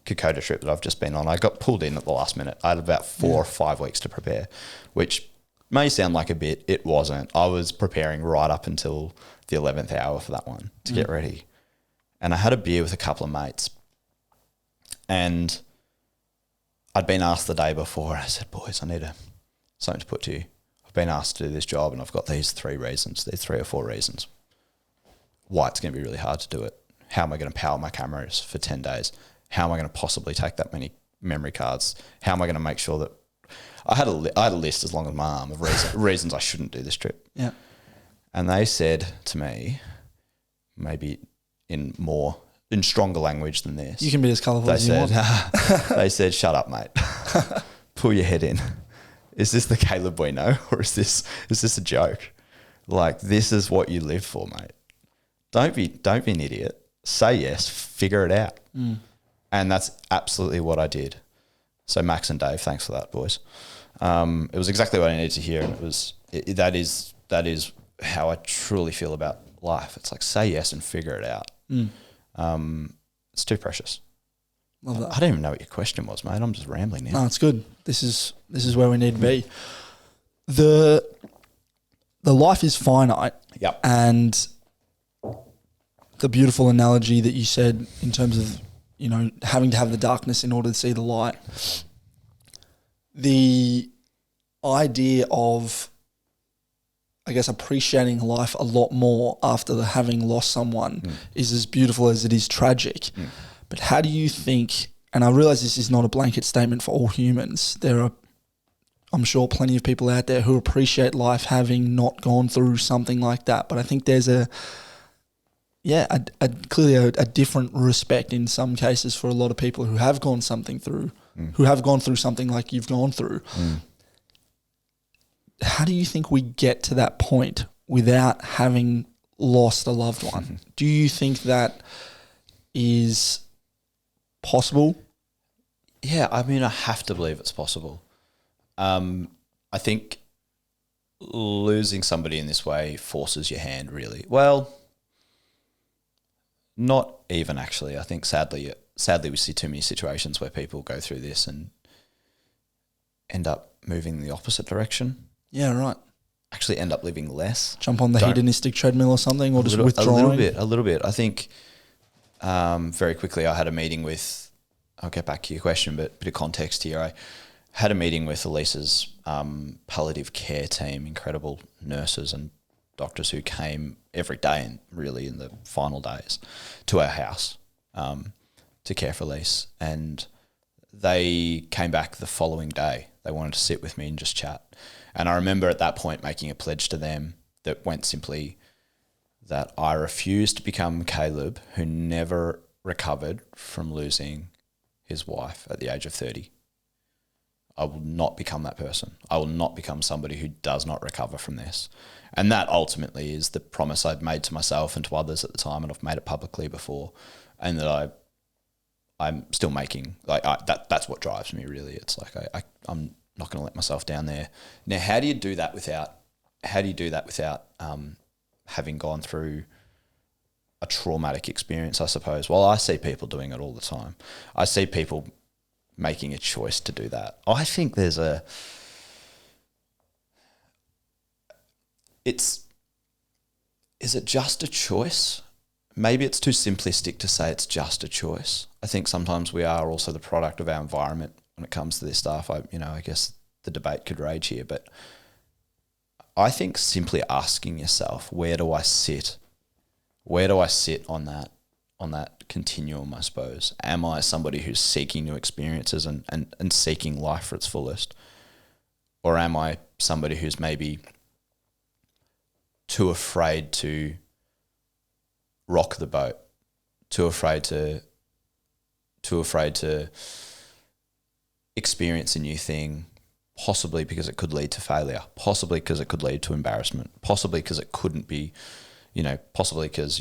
Kokoda trip that I've just been on, I got pulled in at the last minute. I had about 4 or 5 weeks to prepare, which may sound like a bit. It wasn't. I was preparing right up until the 11th hour for that one to get ready. And I had a beer with a couple of mates, and I'd been asked the day before, and I said, boys, I need something to put to you. I've been asked to do this job, and I've got these 3 reasons, these 3 or 4 reasons why it's going to be really hard to do it. How am I going to power my cameras for 10 days? How am I going to possibly take that many memory cards? How am I going to make sure that I had a list as long as my arm of reasons I shouldn't do this trip. Yeah. And they said to me, maybe in stronger language than this. You can be as colourful as you want. They said, shut up, mate. Pull your head in. Is this the Caleb we know, or is this a joke? Like, this is what you live for, mate. Don't be an idiot. Say yes, figure it out. And that's absolutely what I did. So Max and Dave, thanks for that, boys. It was exactly what I needed to hear, and that is how I truly feel about life. It's like, say yes and figure it out. It's too precious. Love that. I don't even know what your question was, mate. I'm just rambling now. No, it's good. This is where we need to be. The life is finite. Yep. And the beautiful analogy that you said in terms of, having to have the darkness in order to see the light. The idea of, I guess, appreciating life a lot more after having lost someone is as beautiful as it is tragic. But how do you think, and I realize this is not a blanket statement for all humans, there are, I'm sure, plenty of people out there who appreciate life having not gone through something like that. But I think there's clearly a different respect in some cases for a lot of people who have gone something through, who have gone through something like you've gone through. How do you think we get to that point without having lost a loved one? Do you think that is possible? Yeah, I mean, I have to believe it's possible. I think losing somebody in this way forces your hand, really. Well, not even actually. I think sadly we see too many situations where people go through this and end up moving in the opposite direction. Yeah, right. Actually end up living less. Jump on the hedonistic treadmill or something, or just withdrawing? A little bit. I think very quickly I had a meeting with, I'll get back to your question, but a bit of context here. I had a meeting with Elisa's palliative care team, incredible nurses and doctors who came every day and really in the final days to our house to care for Elise. And they came back the following day. They wanted to sit with me and just chat. And I remember at that point making a pledge to them that went simply that I refuse to become Caleb, who never recovered from losing his wife at the age of 30. I will not become that person. I will not become somebody who does not recover from this. And that ultimately is the promise I'd made to myself and to others at the time, and I've made it publicly before, and that I'm still making. That's what drives me, really. It's like I'm not going to let myself down there. Now, how do you do that without having gone through a traumatic experience, I suppose? Well, I see people doing it all the time. I see people making a choice to do that. I think is it just a choice? Maybe it's too simplistic to say it's just a choice. I think sometimes we are also the product of our environment when it comes to this stuff. I guess the debate could rage here, but I think simply asking yourself, where do I sit? Where do I sit on that continuum, I suppose? Am I somebody who's seeking new experiences and seeking life for its fullest? Or am I somebody who's maybe too afraid to rock the boat, too afraid to experience a new thing, possibly because it could lead to failure, possibly because it could lead to embarrassment, possibly because it couldn't be, possibly because,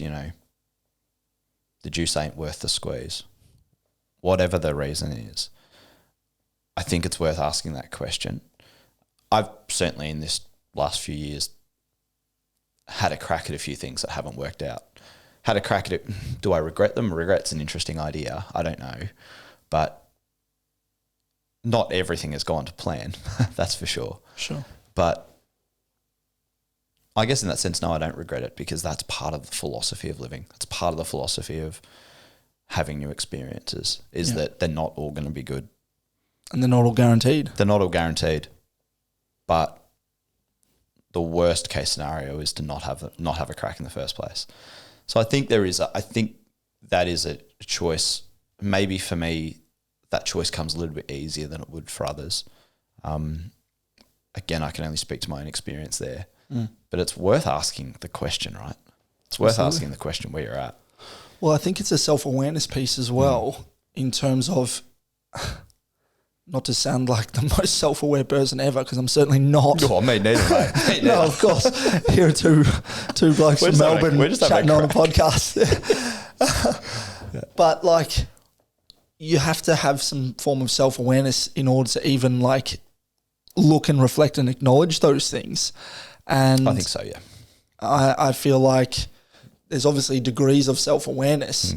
the juice ain't worth the squeeze. Whatever the reason is, I think it's worth asking that question. I've certainly in this last few years had a crack at a few things that haven't worked out. Had a crack at it. Do I regret them? Regret's an interesting idea. I don't know. But not everything has gone to plan. That's for sure. Sure. But I guess in that sense, no, I don't regret it because that's part of the philosophy of living. That's part of the philosophy of having new experiences is that they're not all going to be good. And they're not all guaranteed. They're not all guaranteed. But the worst case scenario is to not have a crack in the first place. So I think that is a choice. Maybe for me, that choice comes a little bit easier than it would for others. Again, I can only speak to my own experience there. But it's worth asking the question, right? It's worth asking the question where you're at. Well, I think it's a self-awareness piece as well in terms of, not to sound like the most self-aware person ever, because I'm certainly not. Oh, me neither, mate. No, of course. Here are two blokes from Melbourne chatting on a podcast. But like, you have to have some form of self-awareness in order to even like look and reflect and acknowledge those things. And I think so, yeah. I feel like there's obviously degrees of self-awareness,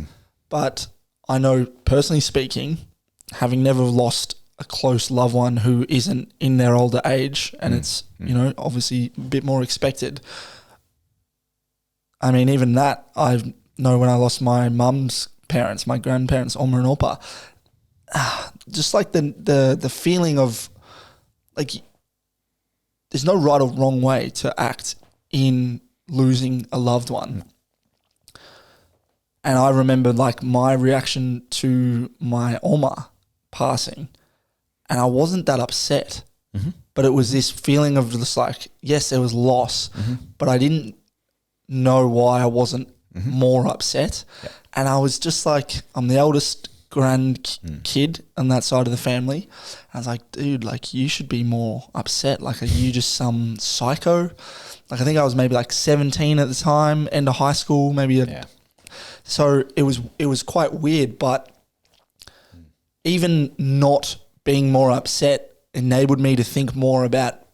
but I know personally speaking, having never lost a close loved one who isn't in their older age, and it's, obviously a bit more expected. I mean, even that, I know when I lost my mum's parents, my grandparents, Oma and Opa, just like the feeling of like, there's no right or wrong way to act in losing a loved one. And I remember like my reaction to my Oma passing, and I wasn't that upset, but it was this feeling of just like, yes, there was loss, but I didn't know why I wasn't more upset. Yep. And I was just like, I'm the eldest kid on that side of the family. I was like, dude, like you should be more upset. Like, are you just some psycho? Like, I think I was maybe like 17 at the time, end of high school, maybe. So it was quite weird, but even not being more upset enabled me to think more about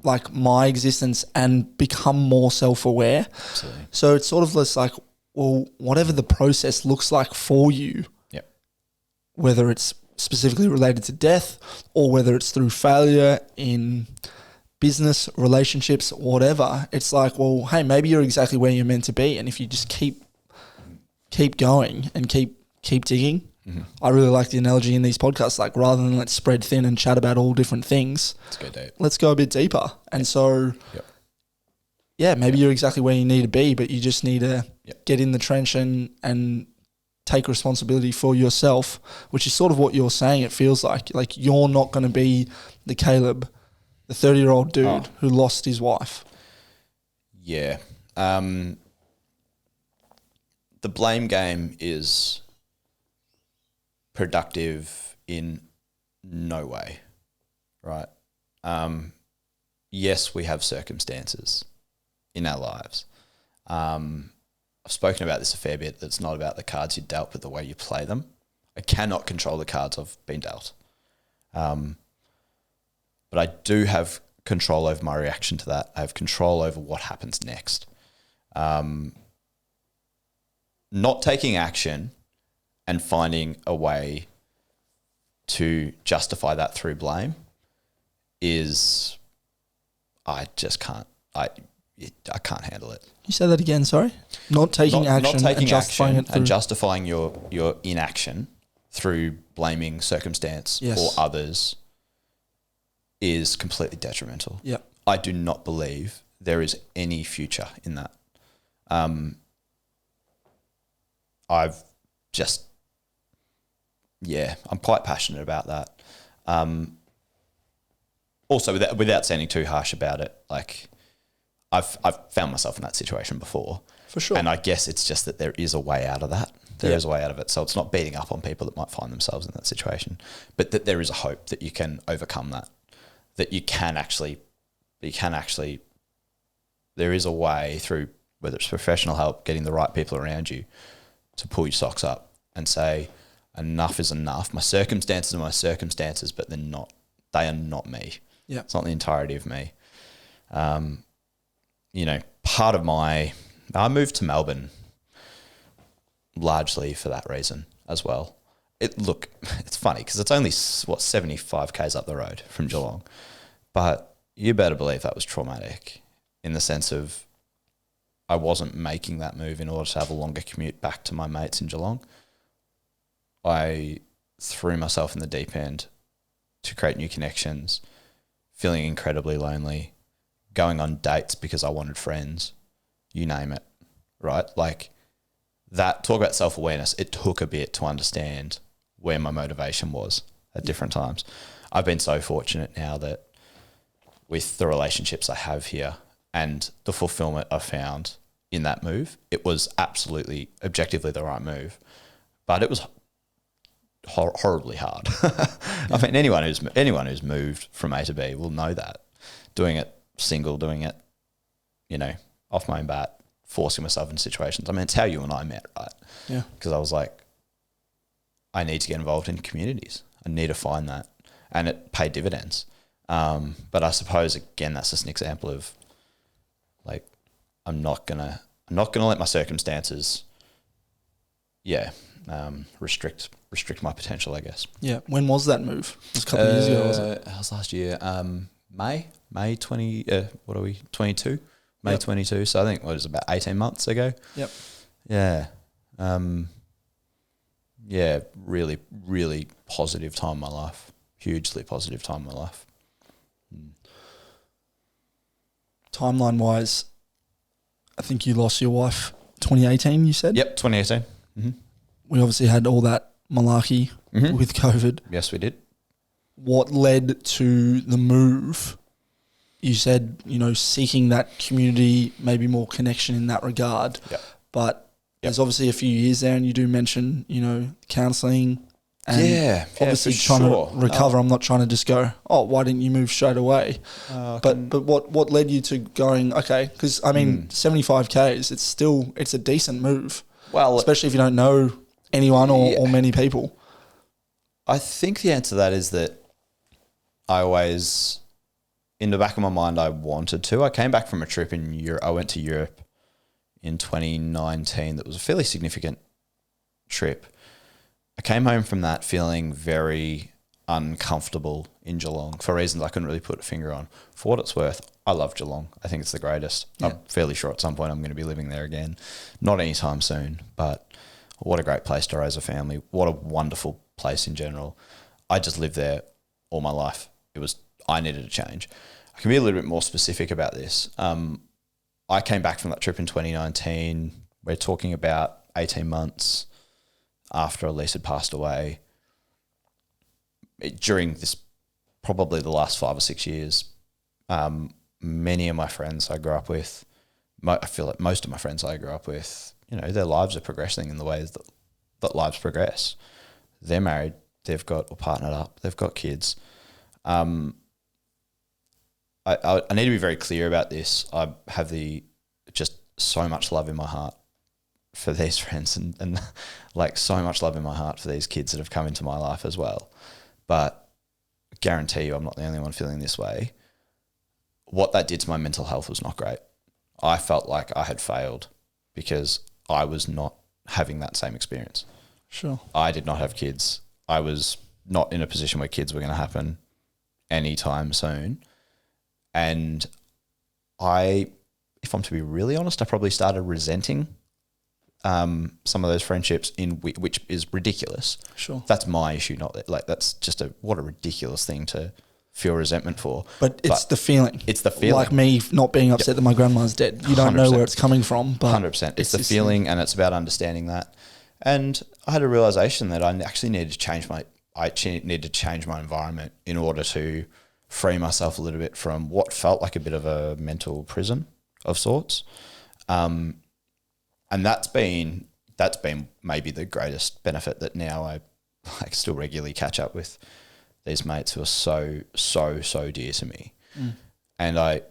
like my existence and become more self-aware. Absolutely. So it's sort of just like, well, whatever the process looks like for you, whether it's specifically related to death or whether it's through failure in business, relationships, whatever, it's like, well, hey, maybe you're exactly where you're meant to be. And if you just keep going and keep digging. I really like the analogy in these podcasts, like rather than let's spread thin and chat about all different things, let's go a bit deeper. And so, maybe you're exactly where you need to be, but you just need to get in the trench and take responsibility for yourself, which is sort of what you're saying. It feels like you're not going to be the Caleb, the 30-year-old dude who lost his wife. Yeah. The blame game is productive in no way, right? Yes, we have circumstances in our lives. I've spoken about this a fair bit. That's not about the cards you dealt, but the way you play them. I cannot control the cards I've been dealt. But I do have control over my reaction to that. I have control over what happens next. Not taking action and finding a way to justify that through blame is, I just can't. I can't handle it. You say that again, sorry? Not taking action and justifying your inaction through blaming circumstance or others is completely detrimental. Yeah. I do not believe there is any future in that. I've just, I'm quite passionate about that. Also, without sounding too harsh about it, like I've found myself in that situation before, For sure. And I guess it's just that there is a way out of that. There is a way out of it. So it's not beating up on people that might find themselves in that situation, but that there is a hope that you can overcome that you can actually, there is a way through, whether it's professional help, getting the right people around you to pull your socks up and say, enough is enough. My circumstances are my circumstances, but they are not me. Yeah. It's not the entirety of me. Part of I moved to Melbourne largely for that reason as well. It's funny because it's only 75 k's up the road from Geelong, but you better believe that was traumatic in the sense of I wasn't making that move in order to have a longer commute back to my mates in Geelong. I threw myself in the deep end to create new connections, feeling incredibly lonely, going on dates because I wanted friends, you name it, right? Like that, talk about self-awareness, it took a bit to understand where my motivation was at different times. I've been so fortunate now that with the relationships I have here and the fulfillment I found in that move, it was absolutely, objectively the right move, but it was horribly hard. I mean, anyone who's moved from A to B will know that. Doing it single, doing it, off my own bat, forcing myself in situations. I mean, it's how you and I met, right? Yeah. Because I was like, I need to get involved in communities. I need to find that. And it paid dividends. But I suppose, again, that's just an example of like, I'm not gonna let my circumstances, restrict my potential, I guess. Yeah. When was that move? It was a couple of years ago, was it? That was last year. May 20, what are we, 22? May 22. So I think it was about 18 months ago. Yep. Yeah. Really, really positive time in my life. Hugely positive time in my life. Timeline-wise, I think you lost your wife 2018, you said? Yep, 2018. Mm-hmm. We obviously had all that malarkey with COVID. Yes, we did. What led to the move? You said, seeking that community, maybe more connection in that regard. Yep. But there's obviously a few years there, and you do mention, counselling. And obviously trying to recover. I'm not trying to just go, why didn't you move straight away? But what led you to going, okay, because, 75 Ks, it's a decent move. Well, especially if you don't know anyone or many people. I think the answer to that is that I always, in the back of my mind, I wanted to. I came back from a trip in Europe. I went to Europe in 2019. That was a fairly significant trip. I came home from that feeling very uncomfortable in Geelong for reasons I couldn't really put a finger on. For what it's worth, I love Geelong. I think it's the greatest. Yeah. I'm fairly sure at some point I'm going to be living there again. Not anytime soon, but what a great place to raise a family. What a wonderful place in general. I just lived there all my life. I needed a change. I can be a little bit more specific about this. I came back from that trip in 2019. We're talking about 18 months after Elise had passed away. During this, probably the last 5 or 6 years, many of my friends I grew up with, I feel like most of my friends I grew up with, their lives are progressing in the ways that lives progress. They're married, they've got or partnered up, they've got kids. I need to be very clear about this. I have just so much love in my heart for these friends and like so much love in my heart for these kids that have come into my life as well. But I guarantee you I'm not the only one feeling this way. What that did to my mental health was not great. I felt like I had failed because I was not having that same experience. Sure. I did not have kids. I was not in a position where kids were going to happen anytime soon. And if I'm to be really honest, I probably started resenting some of those friendships which is ridiculous. Sure. That's my issue, not that. Like, that's just what a ridiculous thing to feel resentment for. But it's the feeling. It's the feeling. Like me not being upset that my grandma's dead. You don't 100%. Know where it's coming from, but 100%. It's the feeling, and it's about understanding that. And I had a realization that I actually needed to change my environment in order to free myself a little bit from what felt like a bit of a mental prison of sorts. and that's been maybe the greatest benefit, that now I still regularly catch up with these mates who are so dear to me. And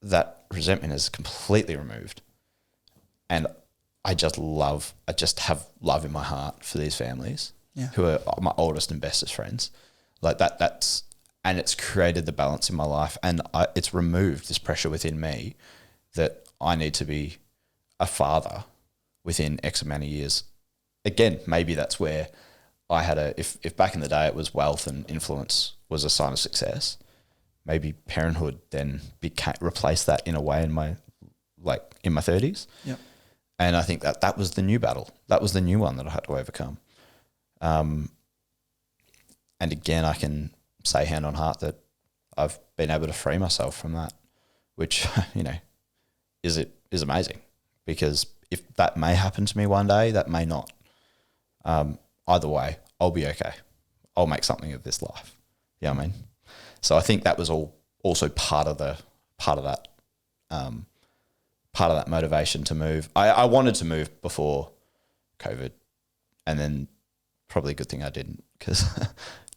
that resentment is completely removed. And I just have love in my heart for these families who are my oldest and bestest friends. Like and it's created the balance in my life, and it's removed this pressure within me that I need to be a father within X amount of years. Again, maybe that's where I had if back in the day it was wealth and influence was a sign of success, maybe parenthood then replaced that in a way in my 30s. Yep. And I think that was the new battle. That was the new one that I had to overcome. And again, I can say hand on heart that I've been able to free myself from that, which, is amazing, because if that may happen to me one day, that may not. Either way, I'll be okay. I'll make something of this life. You know what I mean? So I think that was also part of that motivation to move. I wanted to move before COVID, and then probably a good thing I didn't, because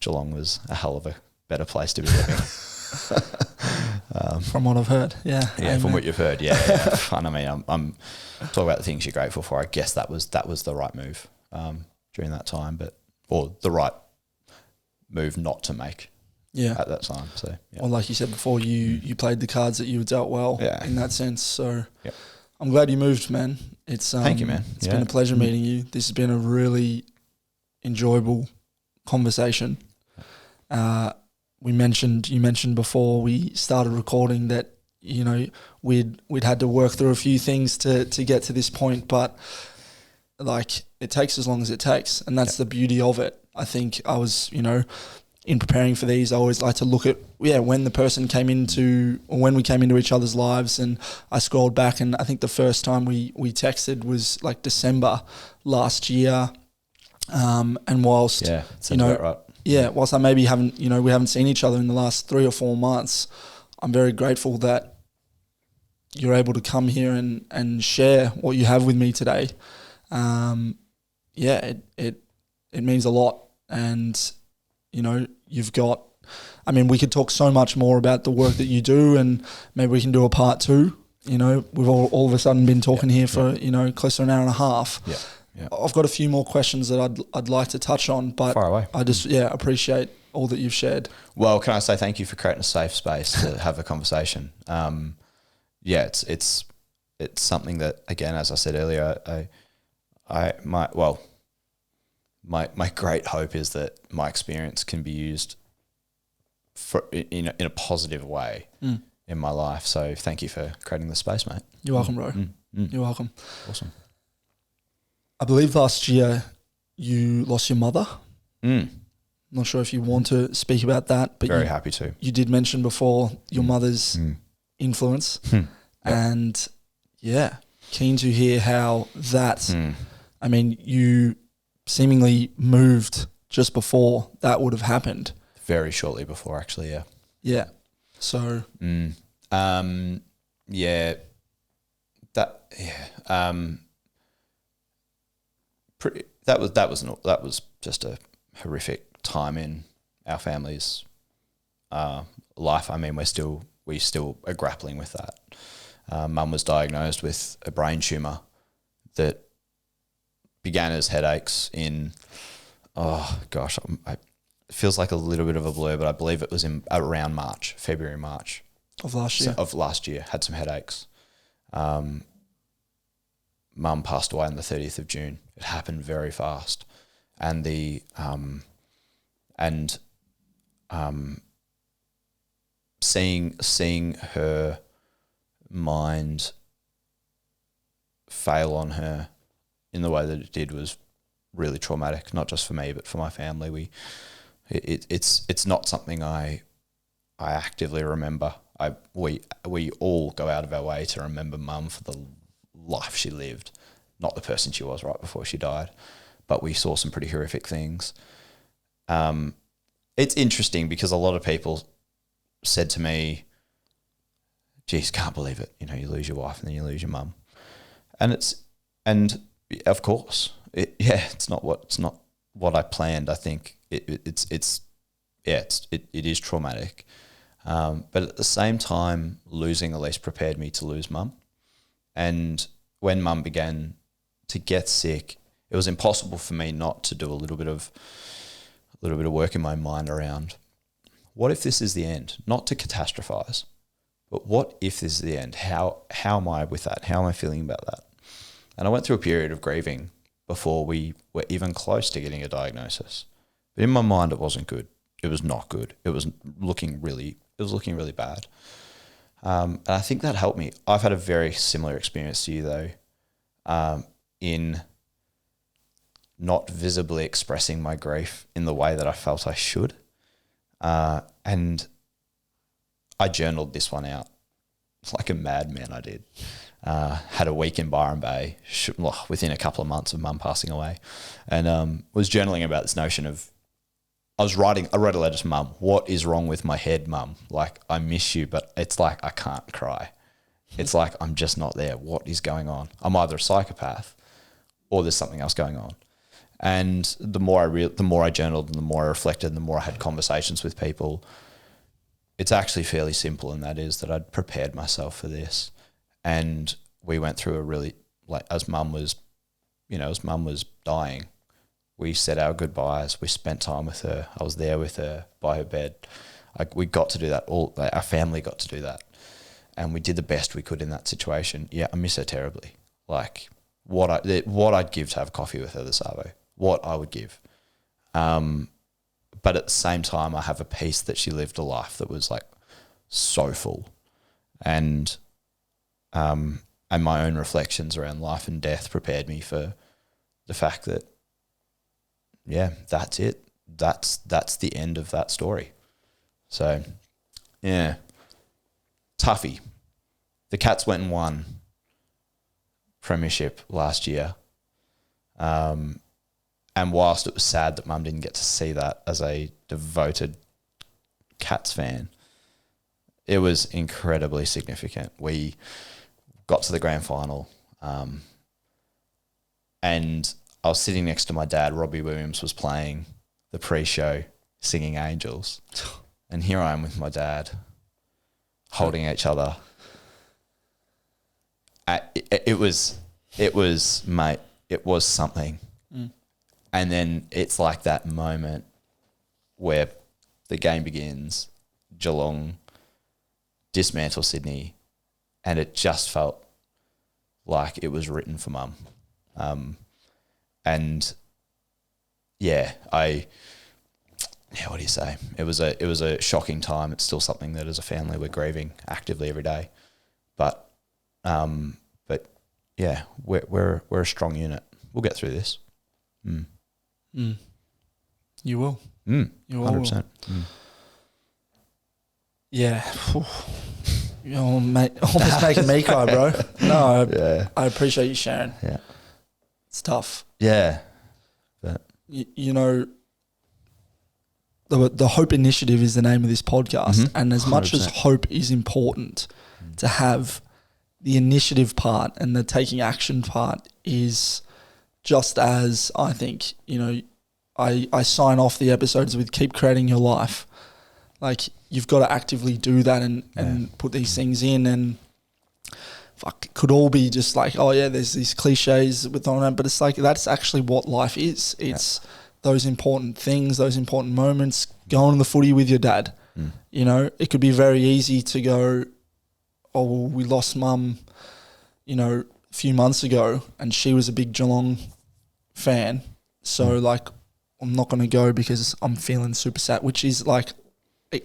Geelong was a hell of a better place to be living. From what I've heard, yeah. Yeah, Amen. from what you've heard, yeah. And I mean, I'm talking about the things you're grateful for. I guess that was the right move during that time, or the right move not to make. Yeah. At that time. So yeah. Well, like you said before, you played the cards that you were dealt well in that sense. So I'm glad you moved, man. Thank you, man. It's been a pleasure meeting you. This has been a really enjoyable conversation. You mentioned before we started recording that, we'd had to work through a few things to get to this point, but it takes as long as it takes, and that's the beauty of it. I think I was, in preparing for these, I always like to look at when the person came into, or when we came into each other's lives, and I scrolled back, and I think the first time we texted was like December last year, and whilst right. whilst I maybe haven't we haven't seen each other in the last 3 or 4 months, I'm very grateful that you're able to come here and share what you have with me today. It means a lot, and you've got, we could talk so much more about the work that you do, and maybe we can do a part 2. We've all of a sudden been talking here for, close to an hour and a half. Yeah. Yeah. I've got a few more questions that I'd like to touch on, but far away. I just, appreciate all that you've shared. Well, can I say thank you for creating a safe space to have a conversation? It's something that, again, as I said earlier, my great hope is that my experience can be used in a positive way in my life. So thank you for creating the space, mate. You're welcome, bro. You're welcome. Awesome. I believe last year you lost your mother. Not sure if you want to speak about that, but very happy to. You did mention before your mother's influence, and keen to hear how that. You seemingly moved just before that would have happened. Very shortly before, actually, yeah. Yeah. So. That was just a horrific time in our family's life. We still are grappling with that. Mum was diagnosed with a brain tumour that began as headaches in, it feels like a little bit of a blur, but I believe it was in around February, March. Of last year? Of last year, had some headaches. Mum passed away on the 30th of June. It happened very fast. And seeing her mind fail on her in the way that it did was really traumatic, not just for me, but for my family. It's not something I actively remember. We all go out of our way to remember Mum for the life she lived, not the person she was right before she died. But we saw some pretty horrific things. It's interesting because a lot of people said to me, geez, can't believe it. You lose your wife and then you lose your mum. And And of course, it's not what I planned. I think it is traumatic. But at the same time, losing Elise prepared me to lose Mum. And when Mum began to get sick, it was impossible for me not to do a little bit of work in my mind around, what if this is the end? Not to catastrophize, but what if this is the end? How am I with that? How am I feeling about that? And I went through a period of grieving before we were even close to getting a diagnosis. But in my mind, it wasn't good. It was not good. It was looking really bad. And I think that helped me. I've had a very similar experience to you, though, in not visibly expressing my grief in the way that I felt I should. And I journaled this one out like a madman. I did. Had a week in Byron Bay within a couple of months of Mum passing away, and was journaling about this notion of, I wrote a letter to Mum. What is wrong with my head, Mum? Like, I miss you, but it's like I can't cry. It's like I'm just not there. What is going on? I'm either a psychopath or there's something else going on. And the more I journaled and the more I reflected and the more I had conversations with people, it's actually fairly simple, and that is that I'd prepared myself for this. And we went through a really, as Mum was dying, we said our goodbyes. We spent time with her. I was there with her by her bed. We got to do that. Our family got to do that. And we did the best we could in that situation. Yeah, I miss her terribly. Like, what I'd give to have coffee with her this Arvo, what I would give. But at the same time, I have a peace that she lived a life that was like so full. And my own reflections around life and death prepared me for the fact that, yeah, that's it. That's the end of that story. So, yeah, toughie. The Cats went and won premiership last year. And whilst it was sad that Mum didn't get to see that as a devoted Cats fan, it was incredibly significant. We got to the grand final, and I was sitting next to my dad. Robbie Williams was playing the pre-show, singing Angels. And here I am with my dad, holding each other. It was something. Mm. And then it's like that moment where the game begins, Geelong dismantle Sydney, and it just felt like it was written for Mum. And yeah, what do you say? It was a shocking time. It's still something that as a family we're grieving actively every day. But yeah, we're a strong unit. We'll get through this. Mm. Mm. You will. Mm. You will. 100%. Mm. Yeah. You're almost making me cry, bro. No, I appreciate you sharing. Yeah. It's tough. Yeah. But you know, the Hope Initiative is the name of this podcast. Mm-hmm. And as much 100%. As hope is important to have, the initiative part and the taking action part is just as, I think, you know, I sign off the episodes with keep creating your life. Like, you've got to actively do that and put these things in, and fuck, it could all be just like, oh yeah, there's these cliches with on it, but it's like, that's actually what life is. It's those important things, those important moments, going to the footy with your dad. Mm. You know, it could be very easy to go, oh, well, we lost Mum, you know, a few months ago, and she was a big Geelong fan. So like, I'm not going to go because I'm feeling super sad, which is like,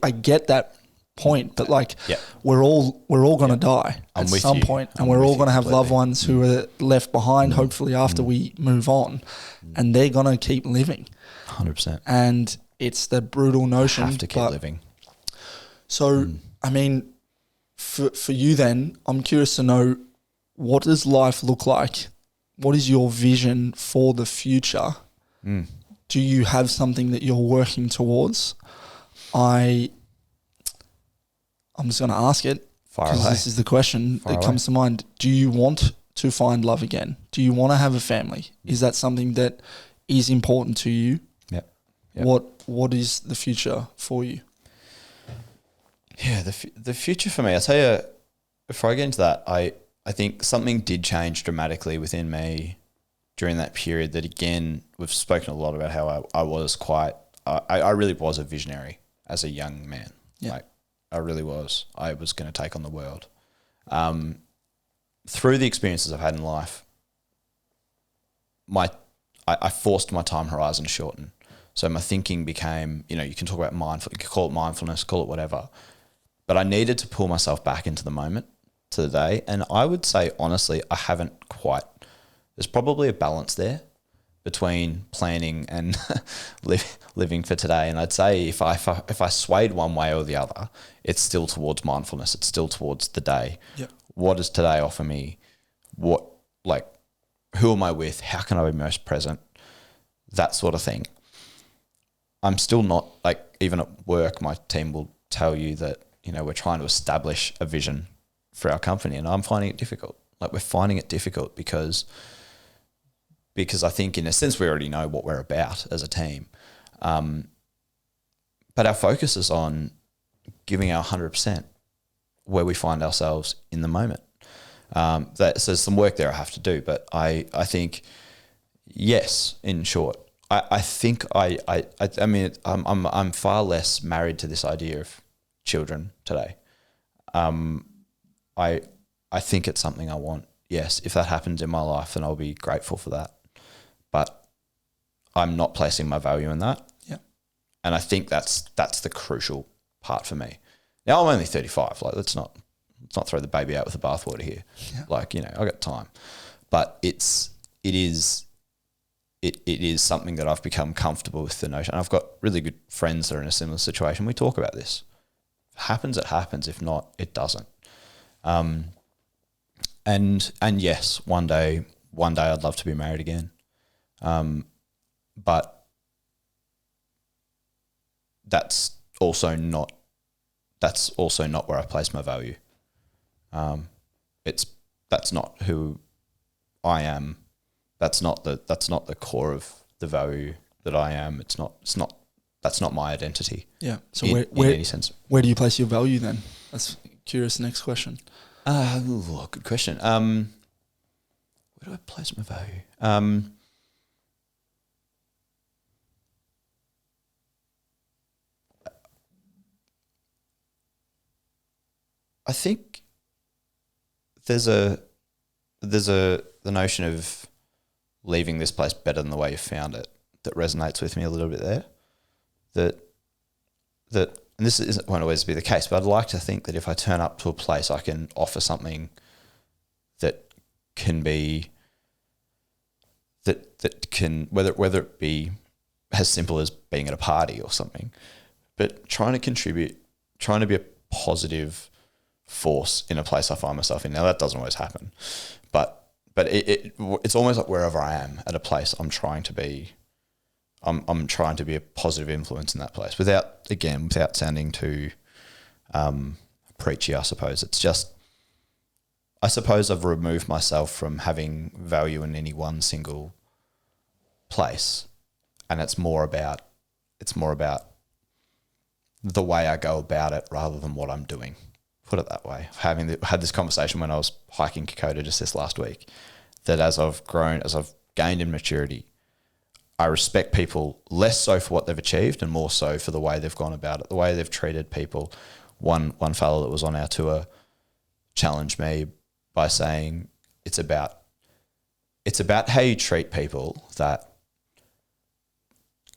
I get that point, but like, we're all going to die at some point, and we're all going to have loved ones who are left behind, hopefully after we move on, and they're going to keep living. 100%. And it's the brutal notion. Have to keep living. So, I mean, for you then, I'm curious to know, what does life look like? What is your vision for the future? Mm. Do you have something that you're working towards? I'm just going to ask it, because this is the question that comes to mind. Do you want to find love again? Do you want to have a family? Is that something that is important to you? Yep. What is the future for you? Yeah, the future for me, I'll tell you, before I get into that, I think something did change dramatically within me during that period that, again, we've spoken a lot about how I was quite, I really was a visionary as a young man. Yeah. Like, I really was. I was going to take on the world. Through the experiences I've had in life, I forced my time horizon to shorten. So my thinking became, you can talk about you can call it mindfulness, call it whatever. But I needed to pull myself back into the moment, to the day. And I would say, honestly, I haven't quite. There's probably a balance there between planning and living for today. And I'd say if I swayed one way or the other, it's still towards mindfulness. It's still towards the day. Yeah. What does today offer me? Who am I with? How can I be most present? That sort of thing. I'm still not, even at work, my team will tell you that, we're trying to establish a vision for our company, and I'm finding it difficult. We're finding it difficult because I think, in a sense, we already know what we're about as a team. But our focus is on giving our 100% where we find ourselves in the moment. So there's some work there I have to do, but I think, yes, in short, I think I'm far less married to this idea of children today. I think it's something I want. Yes, if that happens in my life, then I'll be grateful for that. But I'm not placing my value in that. Yeah. And I think that's the crucial part for me. Now, I'm only 35. Let's not throw the baby out with the bathwater here. Yeah. I got time. But it is something that I've become comfortable with, the notion. And I've got really good friends that are in a similar situation. We talk about this. If it happens, it happens. If not, it doesn't. And yes, one day I'd love to be married again. But that's also not where I place my value. That's not who I am. That's not the core of the value that I am. That's not my identity. Yeah. So in any sense. Where do you place your value then? That's curious. Next question. Good question. Where do I place my value? I think there's the notion of leaving this place better than the way you found it that resonates with me a little bit there. That and this won't always be the case, but I'd like to think that if I turn up to a place, I can offer something that can be that can whether it be as simple as being at a party or something, but trying to contribute, trying to be a positive force in a place I find myself in. Now, that doesn't always happen, but it's almost like wherever I am at a place, I'm trying to be a positive influence in that place without sounding too preachy, I suppose. It's just, I suppose I've removed myself from having value in any one single place, and it's more about the way I go about it rather than what I'm doing. Put it that way. Had this conversation when I was hiking Kokoda just this last week, that as I've gained in maturity, I respect people less so for what they've achieved and more so for the way they've gone about it, the way they've treated people. One fellow that was on our tour challenged me by saying it's about how you treat people that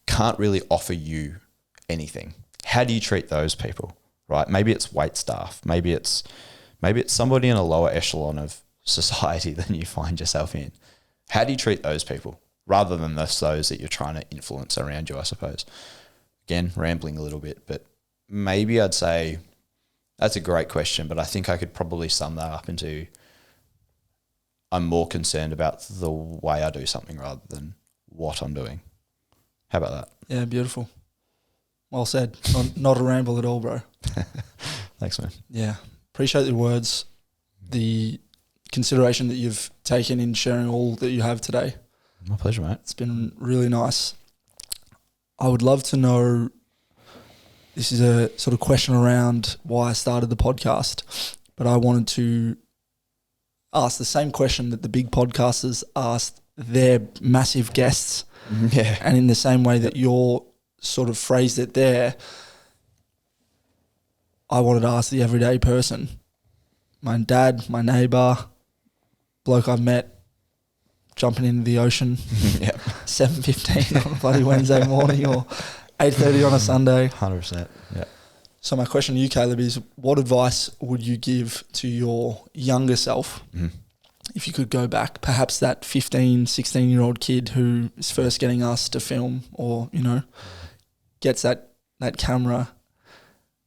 can't really offer you anything. How do you treat those people? Right? Maybe it's wait staff. Maybe it's somebody in a lower echelon of society than you find yourself in. How do you treat those people rather than those that you're trying to influence around you, I suppose? Again, rambling a little bit, but maybe I'd say that's a great question, but I think I could probably sum that up into I'm more concerned about the way I do something rather than what I'm doing. How about that? Yeah, beautiful. Well said. Not a ramble at all, bro. Thanks, man. Yeah. Appreciate the words. The consideration that you've taken in sharing all that you have today. My pleasure, mate. It's been really nice. I would love to know, this is a sort of question around why I started the podcast, but I wanted to ask the same question that the big podcasters asked their massive guests. Yeah. And in the same way that you're sort of phrased it there, I wanted to ask the everyday person, my dad, my neighbour, bloke I've met, jumping into the ocean, 7:15 on a bloody Wednesday morning or 8:30 on a Sunday. 100%. Yeah. So my question to you, Caleb, is what advice would you give to your younger self if you could go back, perhaps that 15, 16-year-old kid who is first getting asked to film or, gets that camera,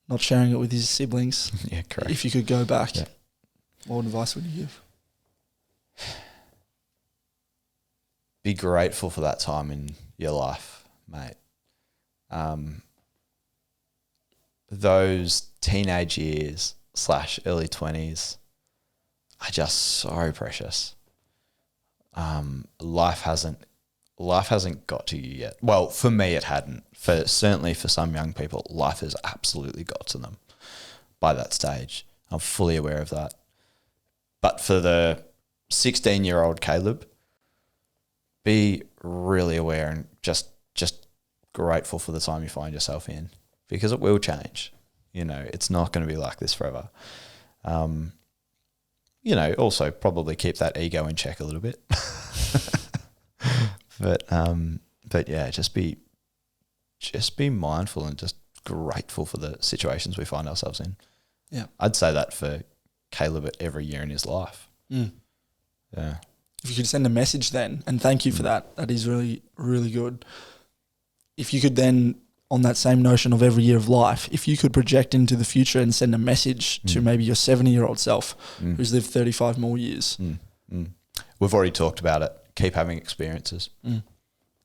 not sharing it with his siblings? Yeah, correct. If you could go back, what advice would you give? Be grateful for that time in your life, mate. Those teenage years / early 20s are just so precious. Life hasn't got to you yet. Well, for me, it hadn't. Certainly for some young people, life has absolutely got to them by that stage. I'm fully aware of that. But for the 16-year-old Caleb, be really aware and just grateful for the time you find yourself in, because it will change. It's not going to be like this forever. Also probably keep that ego in check a little bit. But yeah, just be mindful and just grateful for the situations we find ourselves in. Yeah. I'd say that for Caleb at every year in his life. Yeah. If you could send a message then, and thank you for that. That is really, really good. If you could then, on that same notion of every year of life, if you could project into the future and send a message to maybe your 70-year-old self who's lived 35 more years. We've already talked about it. Keep having experiences.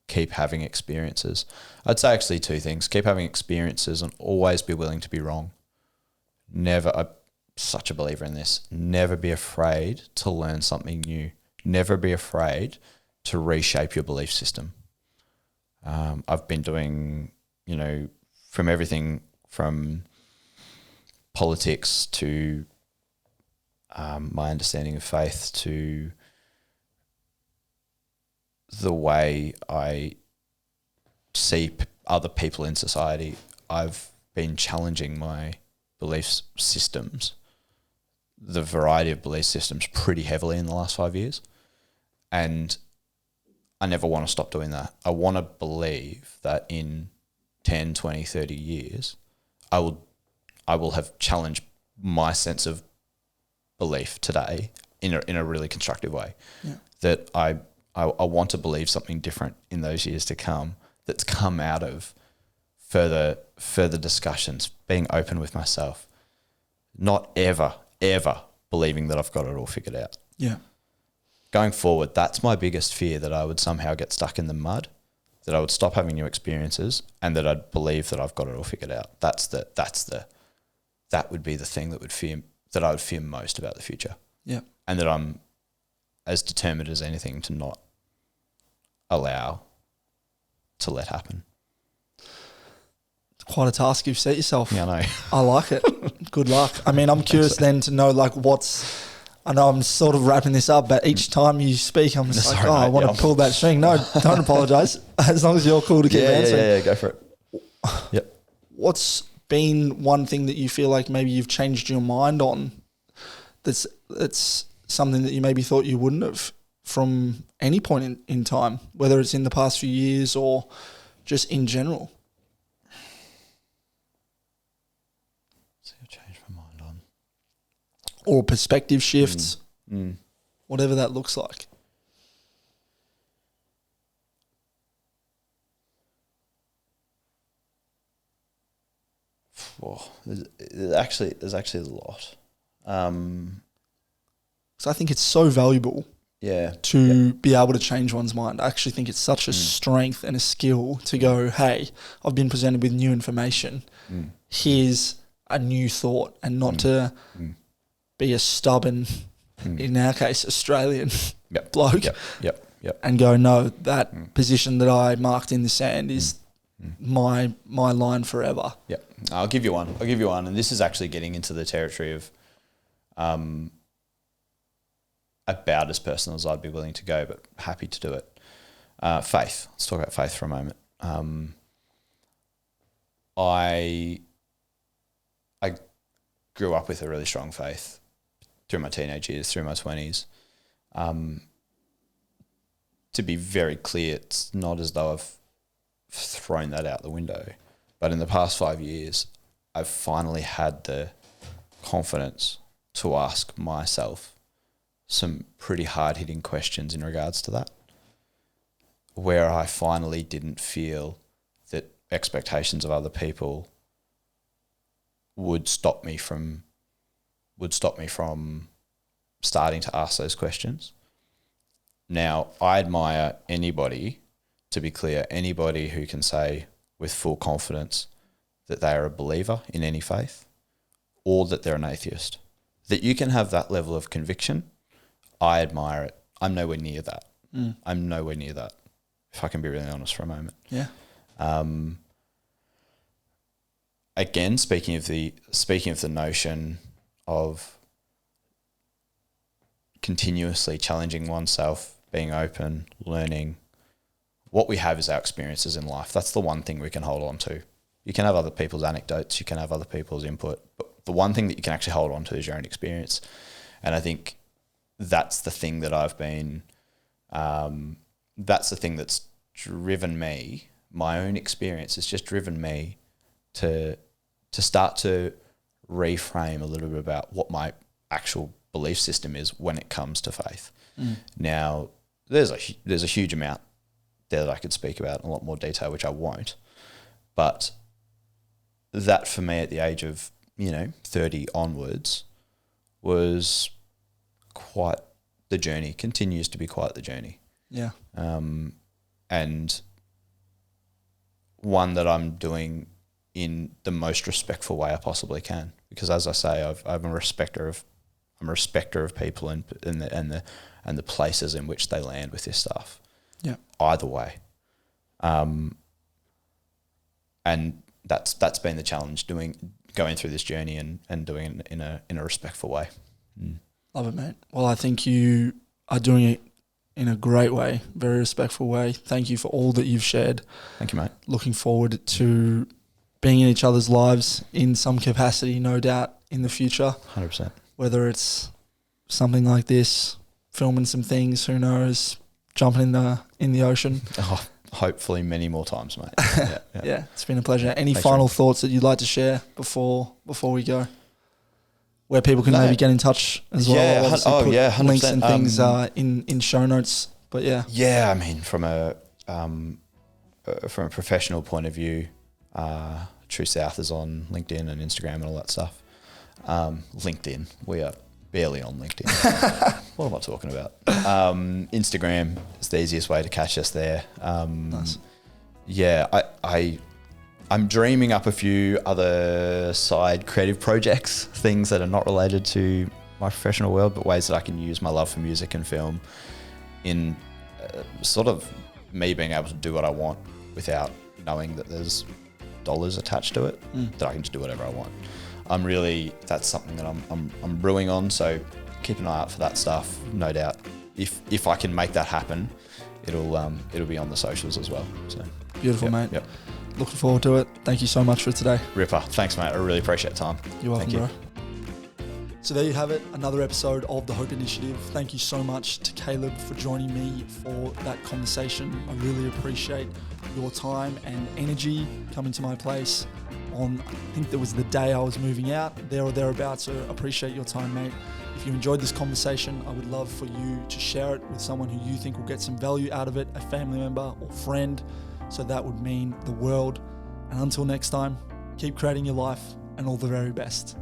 Keep having experiences. I'd say actually two things. Keep having experiences and always be willing to be wrong. I'm such a believer in this. Never be afraid to learn something new. Never be afraid to reshape your belief system. I've been doing, from everything from politics to my understanding of faith to the way I see other people in society. I've been challenging my belief systems, the variety of belief systems, pretty heavily in the last 5 years. And I never want to stop doing that. I want to believe that in 10, 20, 30 years, I will have challenged my sense of belief today in a really constructive way. Yeah. That I want to believe something different in those years to come that's come out of further discussions, being open with myself, not ever believing that I've got it all figured out. Yeah. Going forward, that's my biggest fear, that I would somehow get stuck in the mud, that I would stop having new experiences, and that I'd believe that I've got it all figured out. That would be the thing that I would fear most about the future. Yeah. And that I'm as determined as anything to not allow to let happen. It's quite a task you've set yourself. Yeah, I know. I like it. Good luck. I mean, I'm curious then to know I know I'm sort of wrapping this up, but each time you speak, I'm just Sorry, mate, I want to pull that string. No, don't apologise. As long as you're cool to keep answering. Yeah, go for it. Yep. What's been one thing that you feel like maybe you've changed your mind on that's something that you maybe thought you wouldn't have from any point in time, whether it's in the past few years or just in general? So I've changed my mind on. Or perspective shifts, whatever that looks like. There's actually a lot. So I think it's so valuable to be able to change one's mind. I actually think it's such a strength and a skill to go, hey, I've been presented with new information. Here's a new thought, and not to be a stubborn in our case, Australian Yep. bloke, Yep. and go, no, that position that I marked in the sand is my line forever. Yep. I'll give you one. And this is actually getting into the territory of about as personal as I'd be willing to go, but happy to do it. Faith. Let's talk about faith for a moment. I grew up with a really strong faith through my teenage years, through my 20s. To be very clear, it's not as though I've thrown that out the window. But in the past 5 years, I've finally had the confidence to ask myself some pretty hard-hitting questions in regards to that, where I finally didn't feel that expectations of other people would stop me from starting to ask those questions. Now, I admire anybody, to be clear, anybody who can say with full confidence that they are a believer in any faith or that they're an atheist. That you can have that level of conviction, I admire it. I'm nowhere near that. I'm nowhere near that, if I can be really honest for a moment. Yeah. Again, speaking of the notion of continuously challenging oneself, being open, learning, what we have is our experiences in life. That's the one thing we can hold on to. You can have other people's anecdotes, you can have other people's input, but the one thing that you can actually hold on to is your own experience. And I think that's the thing that I've been, that's the thing that's driven me. My own experience has just driven me to start to reframe a little bit about what my actual belief system is when it comes to faith. Now, there's a huge amount there that I could speak about in a lot more detail, which I won't. But that for me at the age of, 30 onwards was quite the journey, continues to be quite the journey. Yeah. And one that I'm doing in the most respectful way I possibly can, because as I say, I'm a respecter of people and the places in which they land with this stuff. Yeah. Either way. And that's been the challenge, going through this journey and doing it in a respectful way. Love it, mate. Well, I think you are doing it in a great way, very respectful way. Thank you for all that you've shared. Thank you, mate. Looking forward to being in each other's lives in some capacity, no doubt, in the future. 100%. Whether it's something like this, filming some things, who knows, jumping in the ocean. Oh, hopefully many more times, mate. Yeah, it's been a pleasure. Any Thanks, final Rick. thoughts that you'd like to share before we go? Where people can maybe get in touch as well. Yeah, Obviously put 100%. links and things in show notes. But yeah. Yeah, I mean, from a professional point of view, True South is on LinkedIn and Instagram and all that stuff. LinkedIn, we are barely on LinkedIn. What am I talking about? Instagram is the easiest way to catch us there. Nice. Yeah, I'm dreaming up a few other side creative projects, things that are not related to my professional world, but ways that I can use my love for music and film in sort of me being able to do what I want without knowing that there's dollars attached to it, that I can just do whatever I want. That's something that I'm brewing on, so keep an eye out for that stuff. No doubt, if I can make that happen, it'll be on the socials as well. So Beautiful, mate. Yep. Looking forward to it. Thank you so much for today. Ripper. Thanks, mate. I really appreciate the time. You're welcome, Thank you. bro. So there you have it, another episode of The Hope Initiative. Thank you so much to Caleb for joining me for that conversation. I really appreciate your time and energy coming to my place on, I think that was the day I was moving out, there or thereabouts. So appreciate your time, mate. If you enjoyed this conversation, I would love for you to share it with someone who you think will get some value out of it, a family member or friend. So that would mean the world. And until next time, keep creating your life and all the very best.